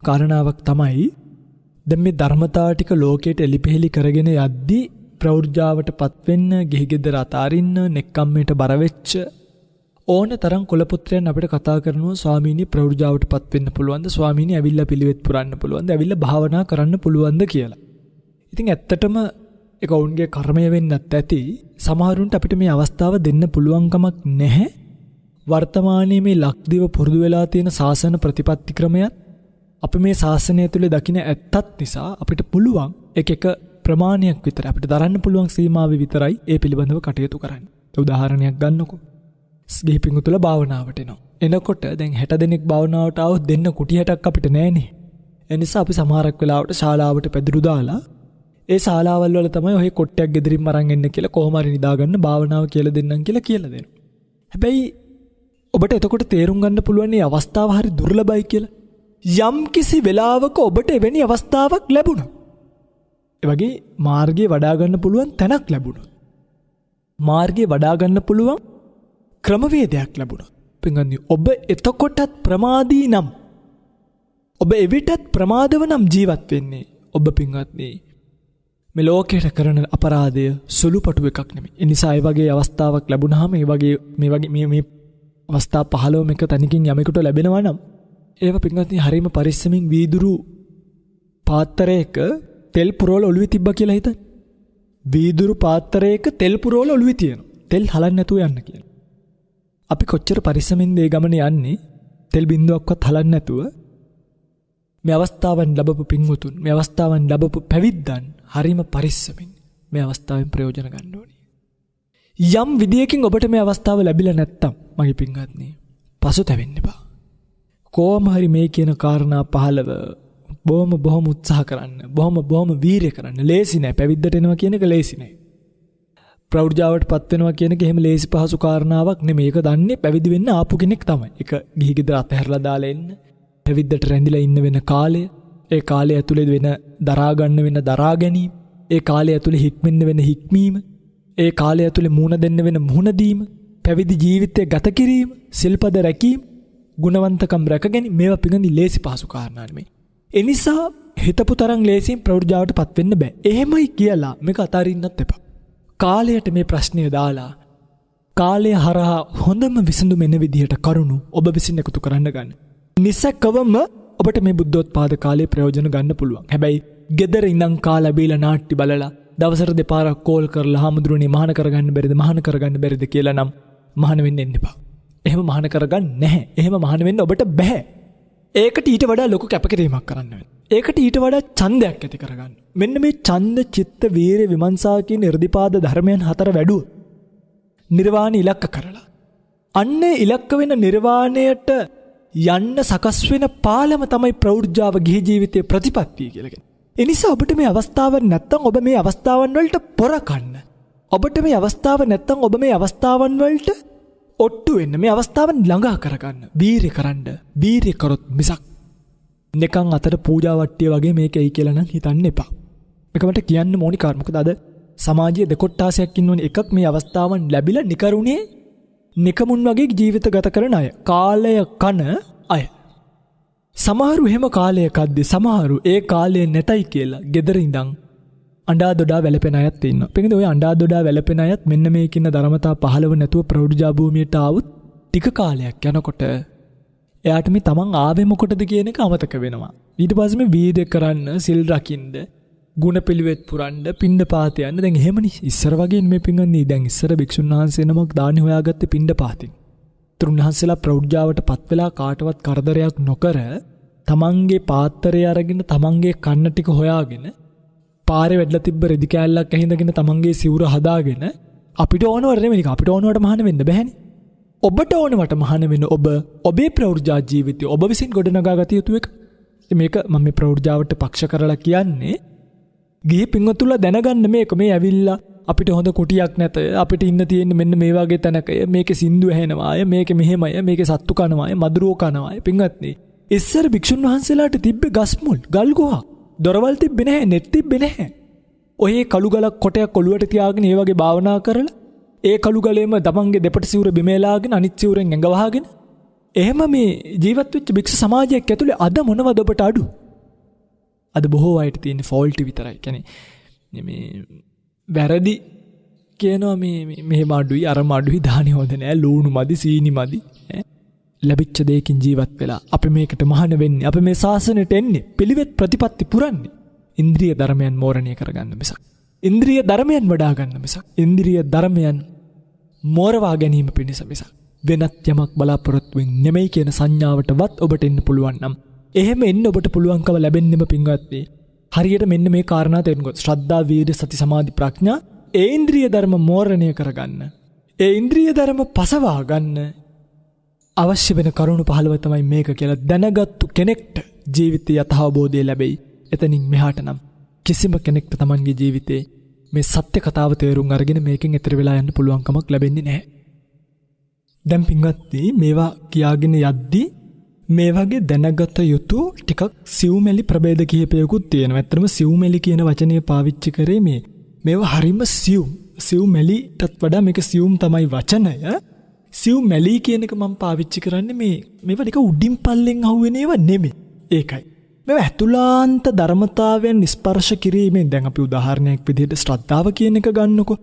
කාරණාවක් තමයි දැන් මේ ධර්මතාව ටික ලෝකයට එලිපෙහෙලි කරගෙන යද්දී ප්‍රවෘජාවට පත්වෙන්න, ගිහිගෙදර අතාරින්න, නෙක්කම්මයට බර වෙච්ච ඕන තරම් කුලපුත්‍රයන් අපිට කතා කරනවා ස්වාමීනි ප්‍රවෘජාවට පත්වෙන්න පුළුවන්ද? ස්වාමීනි ඇවිල්ලා පිළිවෙත් පුරන්න පුළුවන්ද? ඇවිල්ලා භාවනා කරන්න පුළුවන්ද කියලා. ඉතින් ඇත්තටම ඒක ඔවුන්ගේ කර්මය වෙන්නත් ඇති. සමහරුන්ට අපිට මේ අවස්ථාව දෙන්න පුළුවන්කමක් නැහැ. වර්තමානයේ මේ ලක්දිව පුරුදු වෙලා තියෙන ශාසන ප්‍රතිපත්ති ක්‍රමයත් අපි මේ ශාසනය තුළ දකින ඇත්තත් නිසා අපිට පුළුවන් එක ප්‍රමාණයක් විතර අපිට දරන්න පුළුවන් සීමාවෙ විතරයි ඒ පිළිබඳව කටයුතු කරන්න. උදාහරණයක් ගන්නකො. ගිහි පිංගුතුල භාවනාවට එනවා. එනකොට දැන් 60 දෙනෙක් භාවනාවට આવොත් දෙන්න කුටි 60ක් අපිට නැහැනේ. ඒ නිසා අපි සමහරක් වෙලාවට ශාලාවට පැදුරු දාලා ඒ ශාලාවල් වල තමයි ඔය කොට්ටයක් ගෙදරින් අරන් එන්න කියලා කොහොම හරි නිදාගන්න භාවනාව කියලා දෙන්නම් කියලා දෙනවා. හැබැයි ඔබට එතකොට තේරුම් ගන්න පුළුවන් මේ අවස්ථාව හරි දුර්ලභයි කියලා. යම් කිසි වෙලාවක ඔබට එවැනි අවස්ථාවක් ලැබුණා. ඒ වගේ මාර්ගය වඩා ගන්න පුළුවන් තැනක් ලැබුණා. මාර්ගය වඩා ගන්න පුළුවන් ක්‍රමවේදයක් ලැබුණා. පින්වත්නි, ඔබ එතකොටත් ප්‍රමාදී නම්, ඔබ එවිටත් ප්‍රමාදව නම් ජීවත් වෙන්නේ. ඔබ පින්වත්නි මේ ලෝකයට කරන අපරාධය සුළුපටු එකක් නෙමෙයි. ඒ නිසා ඒ වගේ අවස්ථාවක් ලැබුණාම මේ අවස්ථා 15ම එක තැනකින් යමෙකුට ලැබෙනවා නම් ඒව පින්වත්නි හරීම පරිස්සමින් වීදුරු පාත්‍රයක තෙල් පුරවල ඔළුවේ තිබ්බා කියලා හිතන්න. වීදුරු පාත්‍රයක තෙල් පුරවල ඔළුවේ තියෙනවා. තෙල් හලන්න නැතුව යන්න කියලා. අපි කොච්චර පරිස්සමින්ද මේ ගමන යන්නේ? තෙල් බින්දුවක්වත් හලන්න නැතුව. මේ අවස්ථාවෙන් ලැබපු පින්වතුන්, මේ අවස්ථාවෙන් ලැබපු පැවිද්දන් හරීම පරිස්සමින් මේ අවස්ථාවෙන් ප්‍රයෝජන ගන්න ඕනේ. යම් විදියකින් ඔබට මේ අවස්ථාව ලැබිලා නැත්තම් මගේ පින්වත්නි පසුතැවෙන්න එපා. කොහොම හරි මේ කියන කාරණා 15 බොහොම උත්සාහ කරන්න, බොහොම වීරිය කරන්න. ලේසි නෑ. පැවිද්දට එනවා කියන එක ලේසි නෑ. ප්‍රවෘජාවට පත් වෙනවා කියන එක එහෙම ලේසි පහසු කාරණාවක් නෙමෙයි. ඒක දන්නේ පැවිදි වෙන්න ආපු කෙනෙක් තමයි. ඒක ගිහි ගෙදර අතහැරලා දාලා එන්න, පැවිද්දට රැඳිලා ඉන්න වෙන කාලය, ඒ කාලය ඇතුලේ වෙන දරා ගන්න වෙන දරා ගැනීම, ඒ කාලය ඇතුලේ හික්මෙන්න වෙන හික්මීම, ඒ කාලය ඇතුලේ මුහුණ දෙන්න වෙන මුහුණ දීම, පැවිදි ජීවිතය ගත කිරීම, සිල්පද රැකීම, ගුණවන්තකම් රැකගෙන මේවා පිඟඳි ලේසි පහසු කාරණා නෙමෙයි. ඒ නිසා හිතපු තරම් ලේසියෙන් ප්‍රවෘජාවට පත් වෙන්න බෑ. එහෙමයි කියලා මේක අතාරින්නත් එපා. කාලයට මේ ප්‍රශ්නය දාලා කාලය හරහා හොඳම විසඳුම එන විදිහට කරුණු ඔබ විසින් එකතු කරන්න ගන්න. නිසකවම ඔබට මේ බුද්ධෝත්පාද කාලයේ ප්‍රයෝජන ගන්න පුළුවන්. හැබැයි ගෙදර ඉඳන් කාලා බීලා නාට්‍ය බලලා දවසට දෙපාරක් කෝල් කරලා හාමුදුරනේ මහාන කරගන්න බැරිද කියලා නම් මහාන වෙන්න එන්න එපා. එහෙම මහාන කරගන්න නැහැ. එහෙම මහාන වෙන්න ඔබට බෑ. ඒකට ඊට වඩා ලොකු කැපකිරීමක් කරන්න වෙනවා. ඒකට ඊට වඩා ඡන්දයක් ඇති කරගන්න. මෙන්න මේ ඡන්ද, චිත්ත, වීරිය, විමර්ශා කියන irdipaada ධර්මයන් 4 වැඩුවොත් නිර්වාණ ඉලක්ක කරලා අන්නේ ඉලක්ක වෙන නිර්වාණයට යන්න සකස් වෙන පාලම තමයි ප්‍රවෘජාව ගිහි ජීවිතයේ ප්‍රතිපත්තිය කියලා කියන්නේ. ඒ නිසා ඔබට මේ අවස්ථාව නැත්තම් ඔබ මේ අවස්ථාවන් වලට පොර කන්න. ඔබට මේ අවස්ථාව නැත්තම් ඔබ මේ අවස්ථාවන් වලට ඔට්ටු වෙන්න, මේ අවස්ථාවන් ළඟා කරගන්න, වීරිය කරන්න. වීරිය කරොත් මිසක් නිකන් අතට පූජා වට්ටිය වගේ මේකයි කියලා නම් හිතන්න එපා. මේක මට කියන්න ඕනි කාරණා. මොකද අද සමාජයේ දෙකොට්ටාසයක් ඉන්නෝනේ. එකක් මේ අවස්ථාවන් ලැබිලා නිකරුණේ නිකමුන් වගේ ජීවිත ගත කරන අය, කාලය කන අය. සමහරු එහෙම කාලයකද්දී සමහරු ඒ කාලය නැතයි කියලා gedara ඉඳන් අඬා දොඩා වැළපෙන අයත් ඉන්නවා. පිටින් ඔය අඬා දොඩා වැළපෙන අයත් මෙන්න මේ කියන ධර්මතා පහළව නැතුව ප්‍රෞಢජා භූමියට ආවොත් ටික කාලයක් යනකොට එයාට මේ තමන් ආවේ මොකටද කියන එක අමතක වෙනවා. ඊට පස්සේ මේ වීර්ය කරන්න, සිල් රකින්න, ගුණ පිළිවෙත් පුරන්න, පින්ඩ පාත යන්න. දැන් එහෙමනේ ඉස්සර වගේ මේ පින්ගන්නේ. දැන් ඉස්සර භික්ෂුන් වහන්සේ නමක් දානි හොයාගත්තේ පින්ඩ පාතින්. තුන්වහන්සේලා ප්‍රෞಢජාවට පත් වෙලා කාටවත් කරදරයක් නොකර තමන්ගේ පාත්‍රය අරගෙන තමන්ගේ කන්න ටික හොයාගෙන පාරේ වැටලා තිබ්බ රෙදි කෑල්ලක් ඇහිඳගෙන තමන්ගේ සිවුර හදාගෙන අපිට ඕනවට නෙමෙයි, අපිට ඕනවට මහාන වෙන්න බෑනේ. ඔබට ඕනවට මහාන වෙන්න ඔබ ඔබේ ප්‍රෞර්ජා ජීවිතය ඔබ විසින් ගොඩනගා ගත යුතු එක. මේක මම මේ ප්‍රෞර්ජාවට පක්ෂ කරලා කියන්නේ ගිහි පින්වතුන්ලා දැනගන්න මේක මේ ඇවිල්ලා අපිට හොඳ කුටියක් නැත, අපිට ඉන්න තියෙන්නේ මෙන්න මේ වගේ තැනක, මේකේ සින්දු ඇහෙනවා අය, මේකේ මෙහෙමයි, මේකේ සත්තු කනවා අය, මදුරුවෝ කනවා අය. පින්වත්නි, ඉස්සර භික්ෂුන් වහන්සේලාට තිබ්බේ ගස් මුල්, ගල් ගුහා, දොරවල් තිබ්බේ නැහැ, නෙත් තිබ්බේ නැහැ. ඔය කළු ගලක් කොටයක් ඔලුවට තියාගෙන ඒ වගේ භාවනා කරලා ඒ කළු ගලේම තමන්ගේ දෙපට සිවුර බිමේලාගෙන අනිත් සිවුරෙන් ඇඟ වහගෙන එහෙම මේ ජීවත් වෙච්ච භික්ෂු සමාජයක් ඇතුලේ අද මොනවද ඔබට අඩු? අද බොහෝ අයට තියෙන ෆෝල්ට් විතරයි. කියන්නේ මේ වැරදි කියනවා මේ මෙහෙම අඩුයි, අරම අඩුයි, දානි හොඳ නෑ, ලූණු මදි, සීනි මදි. ලැබිච්ච දෙයකින් ජීවත් වෙලා අපි මේකට මහාන වෙන්නේ, අපි මේ ශාසනයට එන්නේ, පිළිවෙත් ප්‍රතිපත්ති පුරන්නේ ඉන්ද්‍රිය ධර්මයන් මෝරණය කරගන්න මිසක්, ඉන්ද්‍රිය ධර්මයන් වඩා ගන්න මිසක්, ඉන්ද්‍රිය ධර්මයන් මෝරවා ගැනීම පිණිස මිසක් වෙනත් යමක් බලාපොරොත්තු වෙන්නේ නෙමෙයි කියන සංඥාවටවත් ඔබට එන්න පුළුවන් නම් එහෙම එන්න ඔබට පුළුවන්කම ලැබෙන්නෙම පින්වත්නි හරියට මෙන්න මේ කාරණා තේරුම්ගොත් ශ්‍රද්ධා, වීර්ය, සති, සමාධි, ප්‍රඥා ඒ ඉන්ද්‍රිය ධර්ම මෝරණය කරගන්න, ඒ ඉන්ද්‍රිය ධර්ම පසවා ගන්න අවශ්‍ය වෙන කරුණු 15 තමයි මේක කියලා දැනගත්තු කෙනෙක්ට ජීවිතය යථාබෝධය ලැබෙයි. එතනින් මෙහාට නම් කිසිම කෙනෙක්ට තමන්ගේ ජීවිතේ මේ සත්‍ය කතාව තේරුම් අරගෙන මේකෙන් එතර වෙලා යන්න පුළුවන් කමක් ලැබෙන්නේ නැහැ. දැන් පින්වත්නි, මේවා කියාගෙන යද්දී මේ වගේ දැනගත යුතු ටිකක් සිව්මෙලි ප්‍රභේද කිහිපයකුත් තියෙනවා. ඇත්තටම සිව්මෙලි කියන වචනය පාවිච්චි කරේ මේවා හරිම සිව්මෙලිටත් වඩා මේක සිවුම් තමයි වචනය. සිව්මෙලි කියන එක මම පාවිච්චි කරන්නේ මේවා ටික උඩින් පල්ලෙන් අහුවෙන ඒවා නෙමෙයි. ඒකයි මේ ඇතුළාන්ත ධර්මතාවයන් ස්පර්ශ කිරීමෙන් දැන් අපි උදාහරණයක් විදිහට ශ්‍රද්ධාව කියන එක ගන්නකො.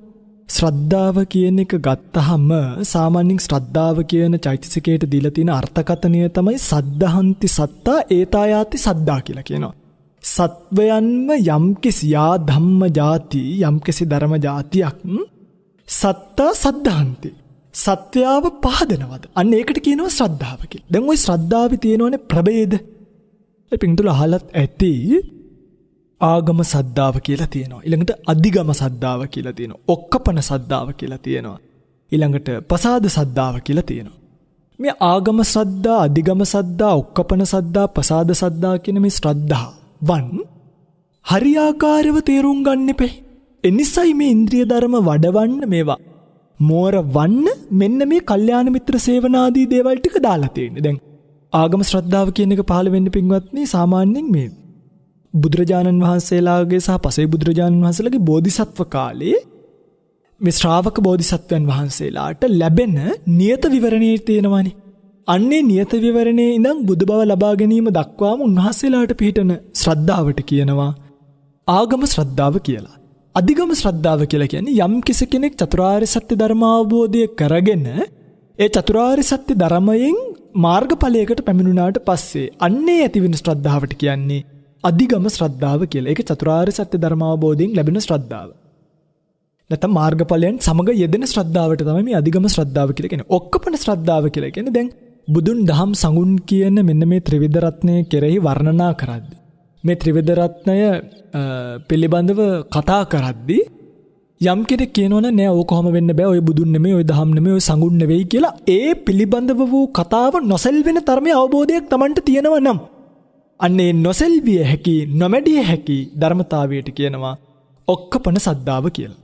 ශ්‍රද්ධාව කියන එක ගත්තහම සාමාන්‍යයෙන් ශ්‍රද්ධාව කියන චෛතසිකයට දීලා තියෙන අර්ථකථනය තමයි සද්ධහන්ති සත්තා ඒතායාති සද්දා කියලා කියනවා. සත්වයන්ම යම්කිසි යා ධම්ම ಜಾති යම්කිසි ධර්ම ಜಾතියක් සත්තා සද්ධහන්ති සත්‍යාව පහදනවද. අන්න ඒකට කියනවා ශ්‍රද්ධාව කියලා. දැන් ওই ශ්‍රද්ධාවේ තියෙනවනේ ප්‍රභේද. පින්තුල අහලත් ඇති ආගම සද්ධාව කියලා තියෙනවා. ඊළඟට අධිගම සද්ධාව කියලා තියෙනවා. ඔක්කපන සද්ධාව කියලා තියෙනවා. ඊළඟට පසාද සද්ධාව කියලා තියෙනවා. මේ ආගම සද්ධා, අධිගම සද්ධා, ඔක්කපන සද්ධා, පසාද සද්ධා කියන මේ ශ්‍රද්ධාවන් හරියාකාරව තේරුම් ගන්න එපේ. එනිසයි මේ ඉන්ද්‍රිය ධර්ම වඩවන්න මේවා මෝරවන්න මෙන්න මේ කල්යාණ මිත්‍ර සේවනාදී දේවල් ටික දාලා තියෙන්නේ. දැන් ආගම ශ්‍රද්ධාව කියන එක පහළ වෙන්න පින්වත්නි සාමාන්‍යයෙන් මේ බුදුරජාණන් වහන්සේලාගේ සහ පසේ බුදුරජාණන් වහන්සේලාගේ බෝධිසත්ව කාලේ මේ ශ්‍රාවක බෝධිසත්වයන් වහන්සේලාට ලැබෙන නියත විවරණයේ තියෙනවානේ. අන්නේ නියත විවරණයේ ඉඳන් බුදු බව ලබා ගැනීම දක්වාම උන්වහන්සේලාට පිහිටන ශ්‍රද්ධාවට කියනවා ආගම ශ්‍රද්ධාව කියලා. අධිගම ශ්‍රද්ධාව කියලා කියන්නේ යම් කෙනෙක් චතුරාර්ය සත්‍ය ධර්ම අවබෝධය කරගෙන ඒ චතුරාර්ය සත්‍ය ධර්මයෙන් මාර්ගඵලයකට පැමිණුණාට පස්සේ අන්නේ ඇතිවෙන ශ්‍රද්ධාවට කියන්නේ අධිගම ශ්‍රද්ධාව කියලා. ඒක චතුරාර්ය සත්‍ය ධර්ම අවබෝධයෙන් ලැබෙන ශ්‍රද්ධාව. නැත්නම් මාර්ගඵලයන් සමග යෙදෙන ශ්‍රද්ධාවට තමයි මේ අධිගම ශ්‍රද්ධාව කියලා කියන්නේ. ඔක්කොපන ශ්‍රද්ධාව කියලා කියන්නේ දැන් බුදුන් දහම් සඟුන් කියන මෙන්න මේ ත්‍රිවිධ රත්නය කෙරෙහි වර්ණනා කරද්දී මේ ත්‍රිවිධ රත්නය පිළිබඳව කතා කරද්දී යම් කෙනෙක් කියනවනේ නෑ ඕක කොහොම වෙන්න බෑ ඔය බුදුන් නෙමෙයි ඔය දහම් නෙමෙයි ඔය සඟුන් නෙවෙයි කියලා ඒ පිළිබඳව වූ කතාව නොසෙල්වෙන තරමේ අවබෝධයක් Tamanට තියෙනවා නම් අන්නේ නොසෙල්විය හැකි නොමැඩිය හැකි ධර්මතාවයට කියනවා ඔක්කපන සද්ධාව කියලා.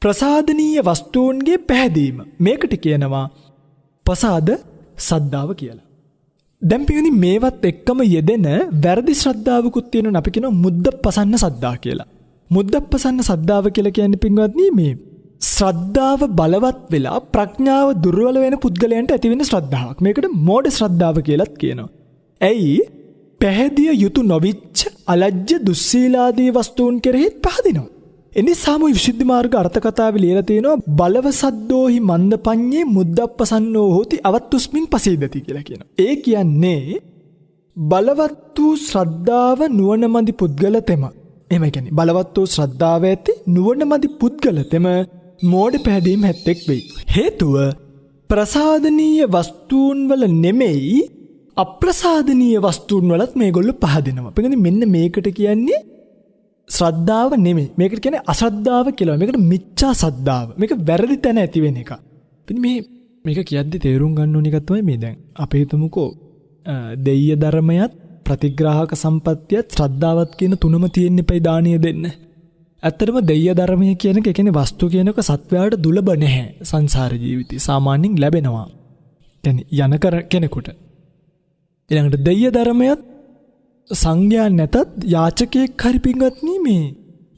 ප්‍රසාදනීය වස්තුන්ගේ පැහැදීම මේකට කියනවා ප්‍රසාද සද්ධාව කියලා. දැන් පියුනි මේවත් එක්කම යෙදෙන වැරදි ශ්‍රද්ධාවකුත් තියෙනවා අපි කියනවා මුද්දප්පසන්න සද්ධා කියලා. මුද්දප්පසන්න සද්ධාව කියලා කියන්නේ පින්වත්නි මේ ශ්‍රද්ධාව බලවත් වෙලා ප්‍රඥාව දුර්වල වෙන පුද්ගලයන්ට ඇතිවෙන ශ්‍රද්ධාවක්. මේකට මෝඩ ශ්‍රද්ධාව කියලාත් කියනවා. ඇයි? පැහැදිය යුතු නොවිච්ච අලජ්ජ දුස්සීලාදී වස්තුන් කෙරෙහි පහදිනවා. එනිසාම විසුද්ධි මාර්ග අර්ථ කතාවේ ලියලා තියෙනවා බලව සද්දෝහි මන්දපඤ්ඤේ මුද්දප්පසන්නෝ හෝති අවත්තුස්මින් පසීදති කියලා කියනවා. ඒ කියන්නේ බලවත් වූ ශ්‍රද්ධාව නුවණ මදි පුද්ගලතෙම. එහෙම කියන්නේ බලවත් වූ ශ්‍රද්ධාව ඇති නුවණ මදි පුද්ගලතෙම මෝඩ පැහැදීම් හැත්තෙක් වෙයි. හේතුව ප්‍රසාදනීය වස්තුන් වල නෙමෙයි අප්‍රසාදනීය වස්තුන් වලත් මේගොල්ලෝ පහදිනවා. අපිට මෙන්න මේකට කියන්නේ ශ්‍රද්ධාව නෙමෙයි. මේකට කියන්නේ අශ්‍රද්ධාව කියලා. මේකට මිච්ඡා සද්ධාව. මේක වැරදි තැන ඇති වෙන එක. ඉතින් මේක කියද්දි තේරුම් ගන්න ඕන එක තමයි මේ දැන් අපි හිතමුකෝ දෙය්‍ය ධර්මයත් ප්‍රතිග්‍රාහක සම්පත්තියත් ශ්‍රද්ධාවත් කියන තුනම තියෙන්න එපයි දානිය දෙන්න. ඇත්තටම දෙය්‍ය ධර්මය කියන එක කියන්නේ වස්තු කියනක සත්වයාට දුලබ නැහැ සංසාර ජීවිතේ. සාමාන්‍යයෙන් ලැබෙනවා. කියන්නේ යන කෙනෙකුට. ඊළඟට දෙය්‍ය ධර්මයත් සංඥා නැතත් යාචකයෙක් හරි පින්වත්නි මේ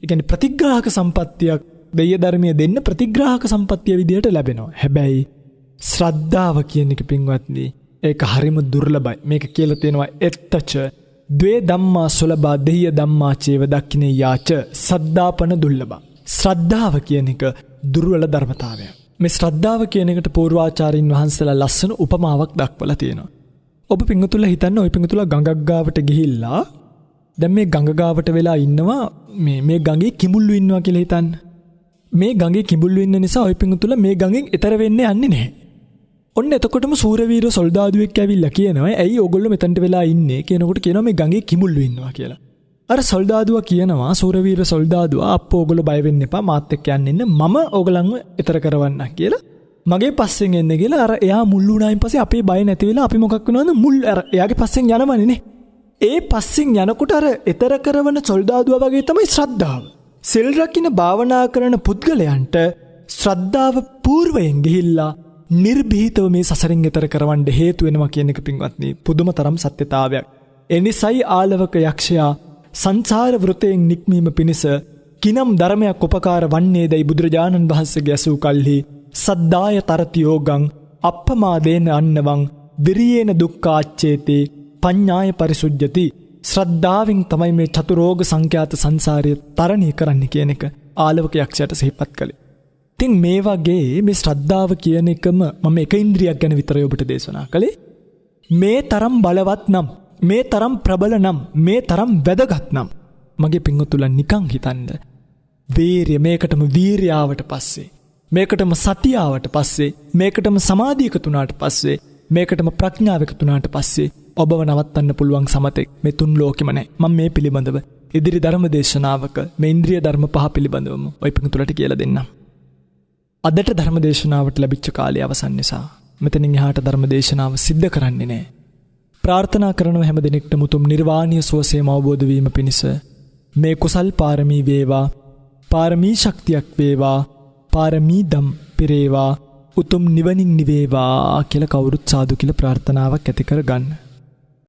ඒ කියන්නේ ප්‍රතිග්‍රාහක සම්පත්තියක් දෙය්‍ය ධර්මයේ දෙන්න ප්‍රතිග්‍රාහක සම්පත්තිය විදියට ලැබෙනවා. හැබැයි ශ්‍රද්ධාව කියන එක පින්වත්නි ඒක හරිම දුර්ලභයි. මේක කියලා තියෙනවා එත්තච ද්වේ ධම්මා සුලභා දෙය්‍ය ධම්මා චේව දක්ඛිනේ යාච සද්ධාපන දුර්ලභා. ශ්‍රද්ධාව කියන එක දුර්වල ධර්මතාවයක්. මේ ශ්‍රද්ධාව කියන එකට පූර්වාචාරින් වහන්සේලා ලස්සන උපමාවක් දක්වලා තියෙනවා. ඔබ පිංගුතුලා හිතන්න ඔය පිංගුතුලා ගඟක් ගාවට ගිහිල්ලා දැන් මේ ගඟ ගාවට වෙලා ඉන්නවා මේ ගඟේ කිඹුල්ලු ඉන්නවා කියලා හිතන්න. මේ ගඟේ කිඹුල්ලු ඉන්න නිසා ඔය පිංගුතුලා මේ ගඟෙන් එතර වෙන්න යන්නේ නැහැ. ඔන්න එතකොටම සූරවීර සොල්දාදුවෙක් ඇවිල්ලා කියනවා ඇයි ඕගොල්ලෝ මෙතනට වෙලා ඉන්නේ කියනකොට කියනවා මේ ගඟේ කිඹුල්ලු ඉන්නවා කියලා. අර සොල්දාදුවා කියනවා සූරවීර සොල්දාදුවා අප්පෝ ඕගොල්ලෝ බය වෙන්න එපා මාත් එක්ක යන්න ඉන්න මම ඕගලන්ව එතර කරවන්න කියලා. මගේ පස්සෙන් එන්න කියලා අර එයා මුල් වුණායින් පස්සේ අපේ බය නැති වෙලා අපි මොකක් වෙනවද මුල් අර එයාගේ පස්සෙන් යනවනේ නේ. ඒ පස්සෙන් යනකොට අර එතර කරවන සොල්දාදුවා වගේ තමයි ශ්‍රද්ධාව. සිල් රකින්න භාවනා කරන පුද්ගලයන්ට ශ්‍රද්ධාව పూర్වයෙන් ගිහිල්ලා නිර්භීතව මේ සසරින් එතර කරවන්න හේතු වෙනවා කියන එක පින්වත්නි පුදුම තරම් සත්‍යතාවයක්. එනිසයි ආලවක යක්ෂයා සංසාර වෘතයෙන් නික්මීම පිණිස කිනම් ධර්මයක් උපකාර වන්නේදයි බුදුරජාණන් වහන්සේගේ අසූ කල්හි සද්ධාය තරති යෝගං අප්පමාදේන අන්නවං විරියේන දුක්ඛාච්චේතේ පඤ්ඤාය පරිසුද්ධති. ශ්‍රද්ධාවෙන් තමයි මේ චතුරෝග සංඛ්‍යාත සංසාරය තරණය කරන්න කියන එක ආලවක යක්ෂයාට සිහිපත් කළේ. ඉතින් මේ වගේ මේ ශ්‍රද්ධාව කියන එකම මම එක ඉන්ද්‍රියක් ගැන විතරයි ඔබට දේශනා කළේ. මේ තරම් බලවත් නම් මේ තරම් ප්‍රබල නම් මේ තරම් වැදගත් නම් මගේ පිංගුතුලා නිකන් හිතන්න වීරිය මේකටම වීරියාවට පස්සේ මේකටම සතියාවට පස්සේ මේකටම සමාධිය එකතුනාට පස්සේ මේකටම ප්‍රඥාව එකතුනාට පස්සේ ඔබව නවත්තන්න පුළුවන් සමතෙක් මේ තුන් ලෝකෙම නැහැ. මම මේ පිළිබඳව ඉදිරි ධර්ම දේශනාවක මේ ඉන්ද්‍රිය ධර්ම පහ පිළිබඳවම ඔය පිංගුතුලට කියලා දෙන්නම්. අදට ධර්ම දේශනාවට ලැබිච්ච කාලය අවසන් නිසා මෙතනින් එහාට ධර්ම දේශනාව සිද්ධ කරන්නේ නැහැ. ප්‍රාර්ථනා කරනව හැම දිනෙකටම උතුම් නිර්වාණීය සුවසේම අවබෝධ වීම පිණිස මේ කුසල් පාරමී වේවා පාරමී ශක්තියක් වේවා පාරමී දම් පිරේවා උතුම් නිවනින් නිවේවා කියලා කවුරුත් සාදු කියලා ප්‍රාර්ථනාවක් ඇති කර ගන්න.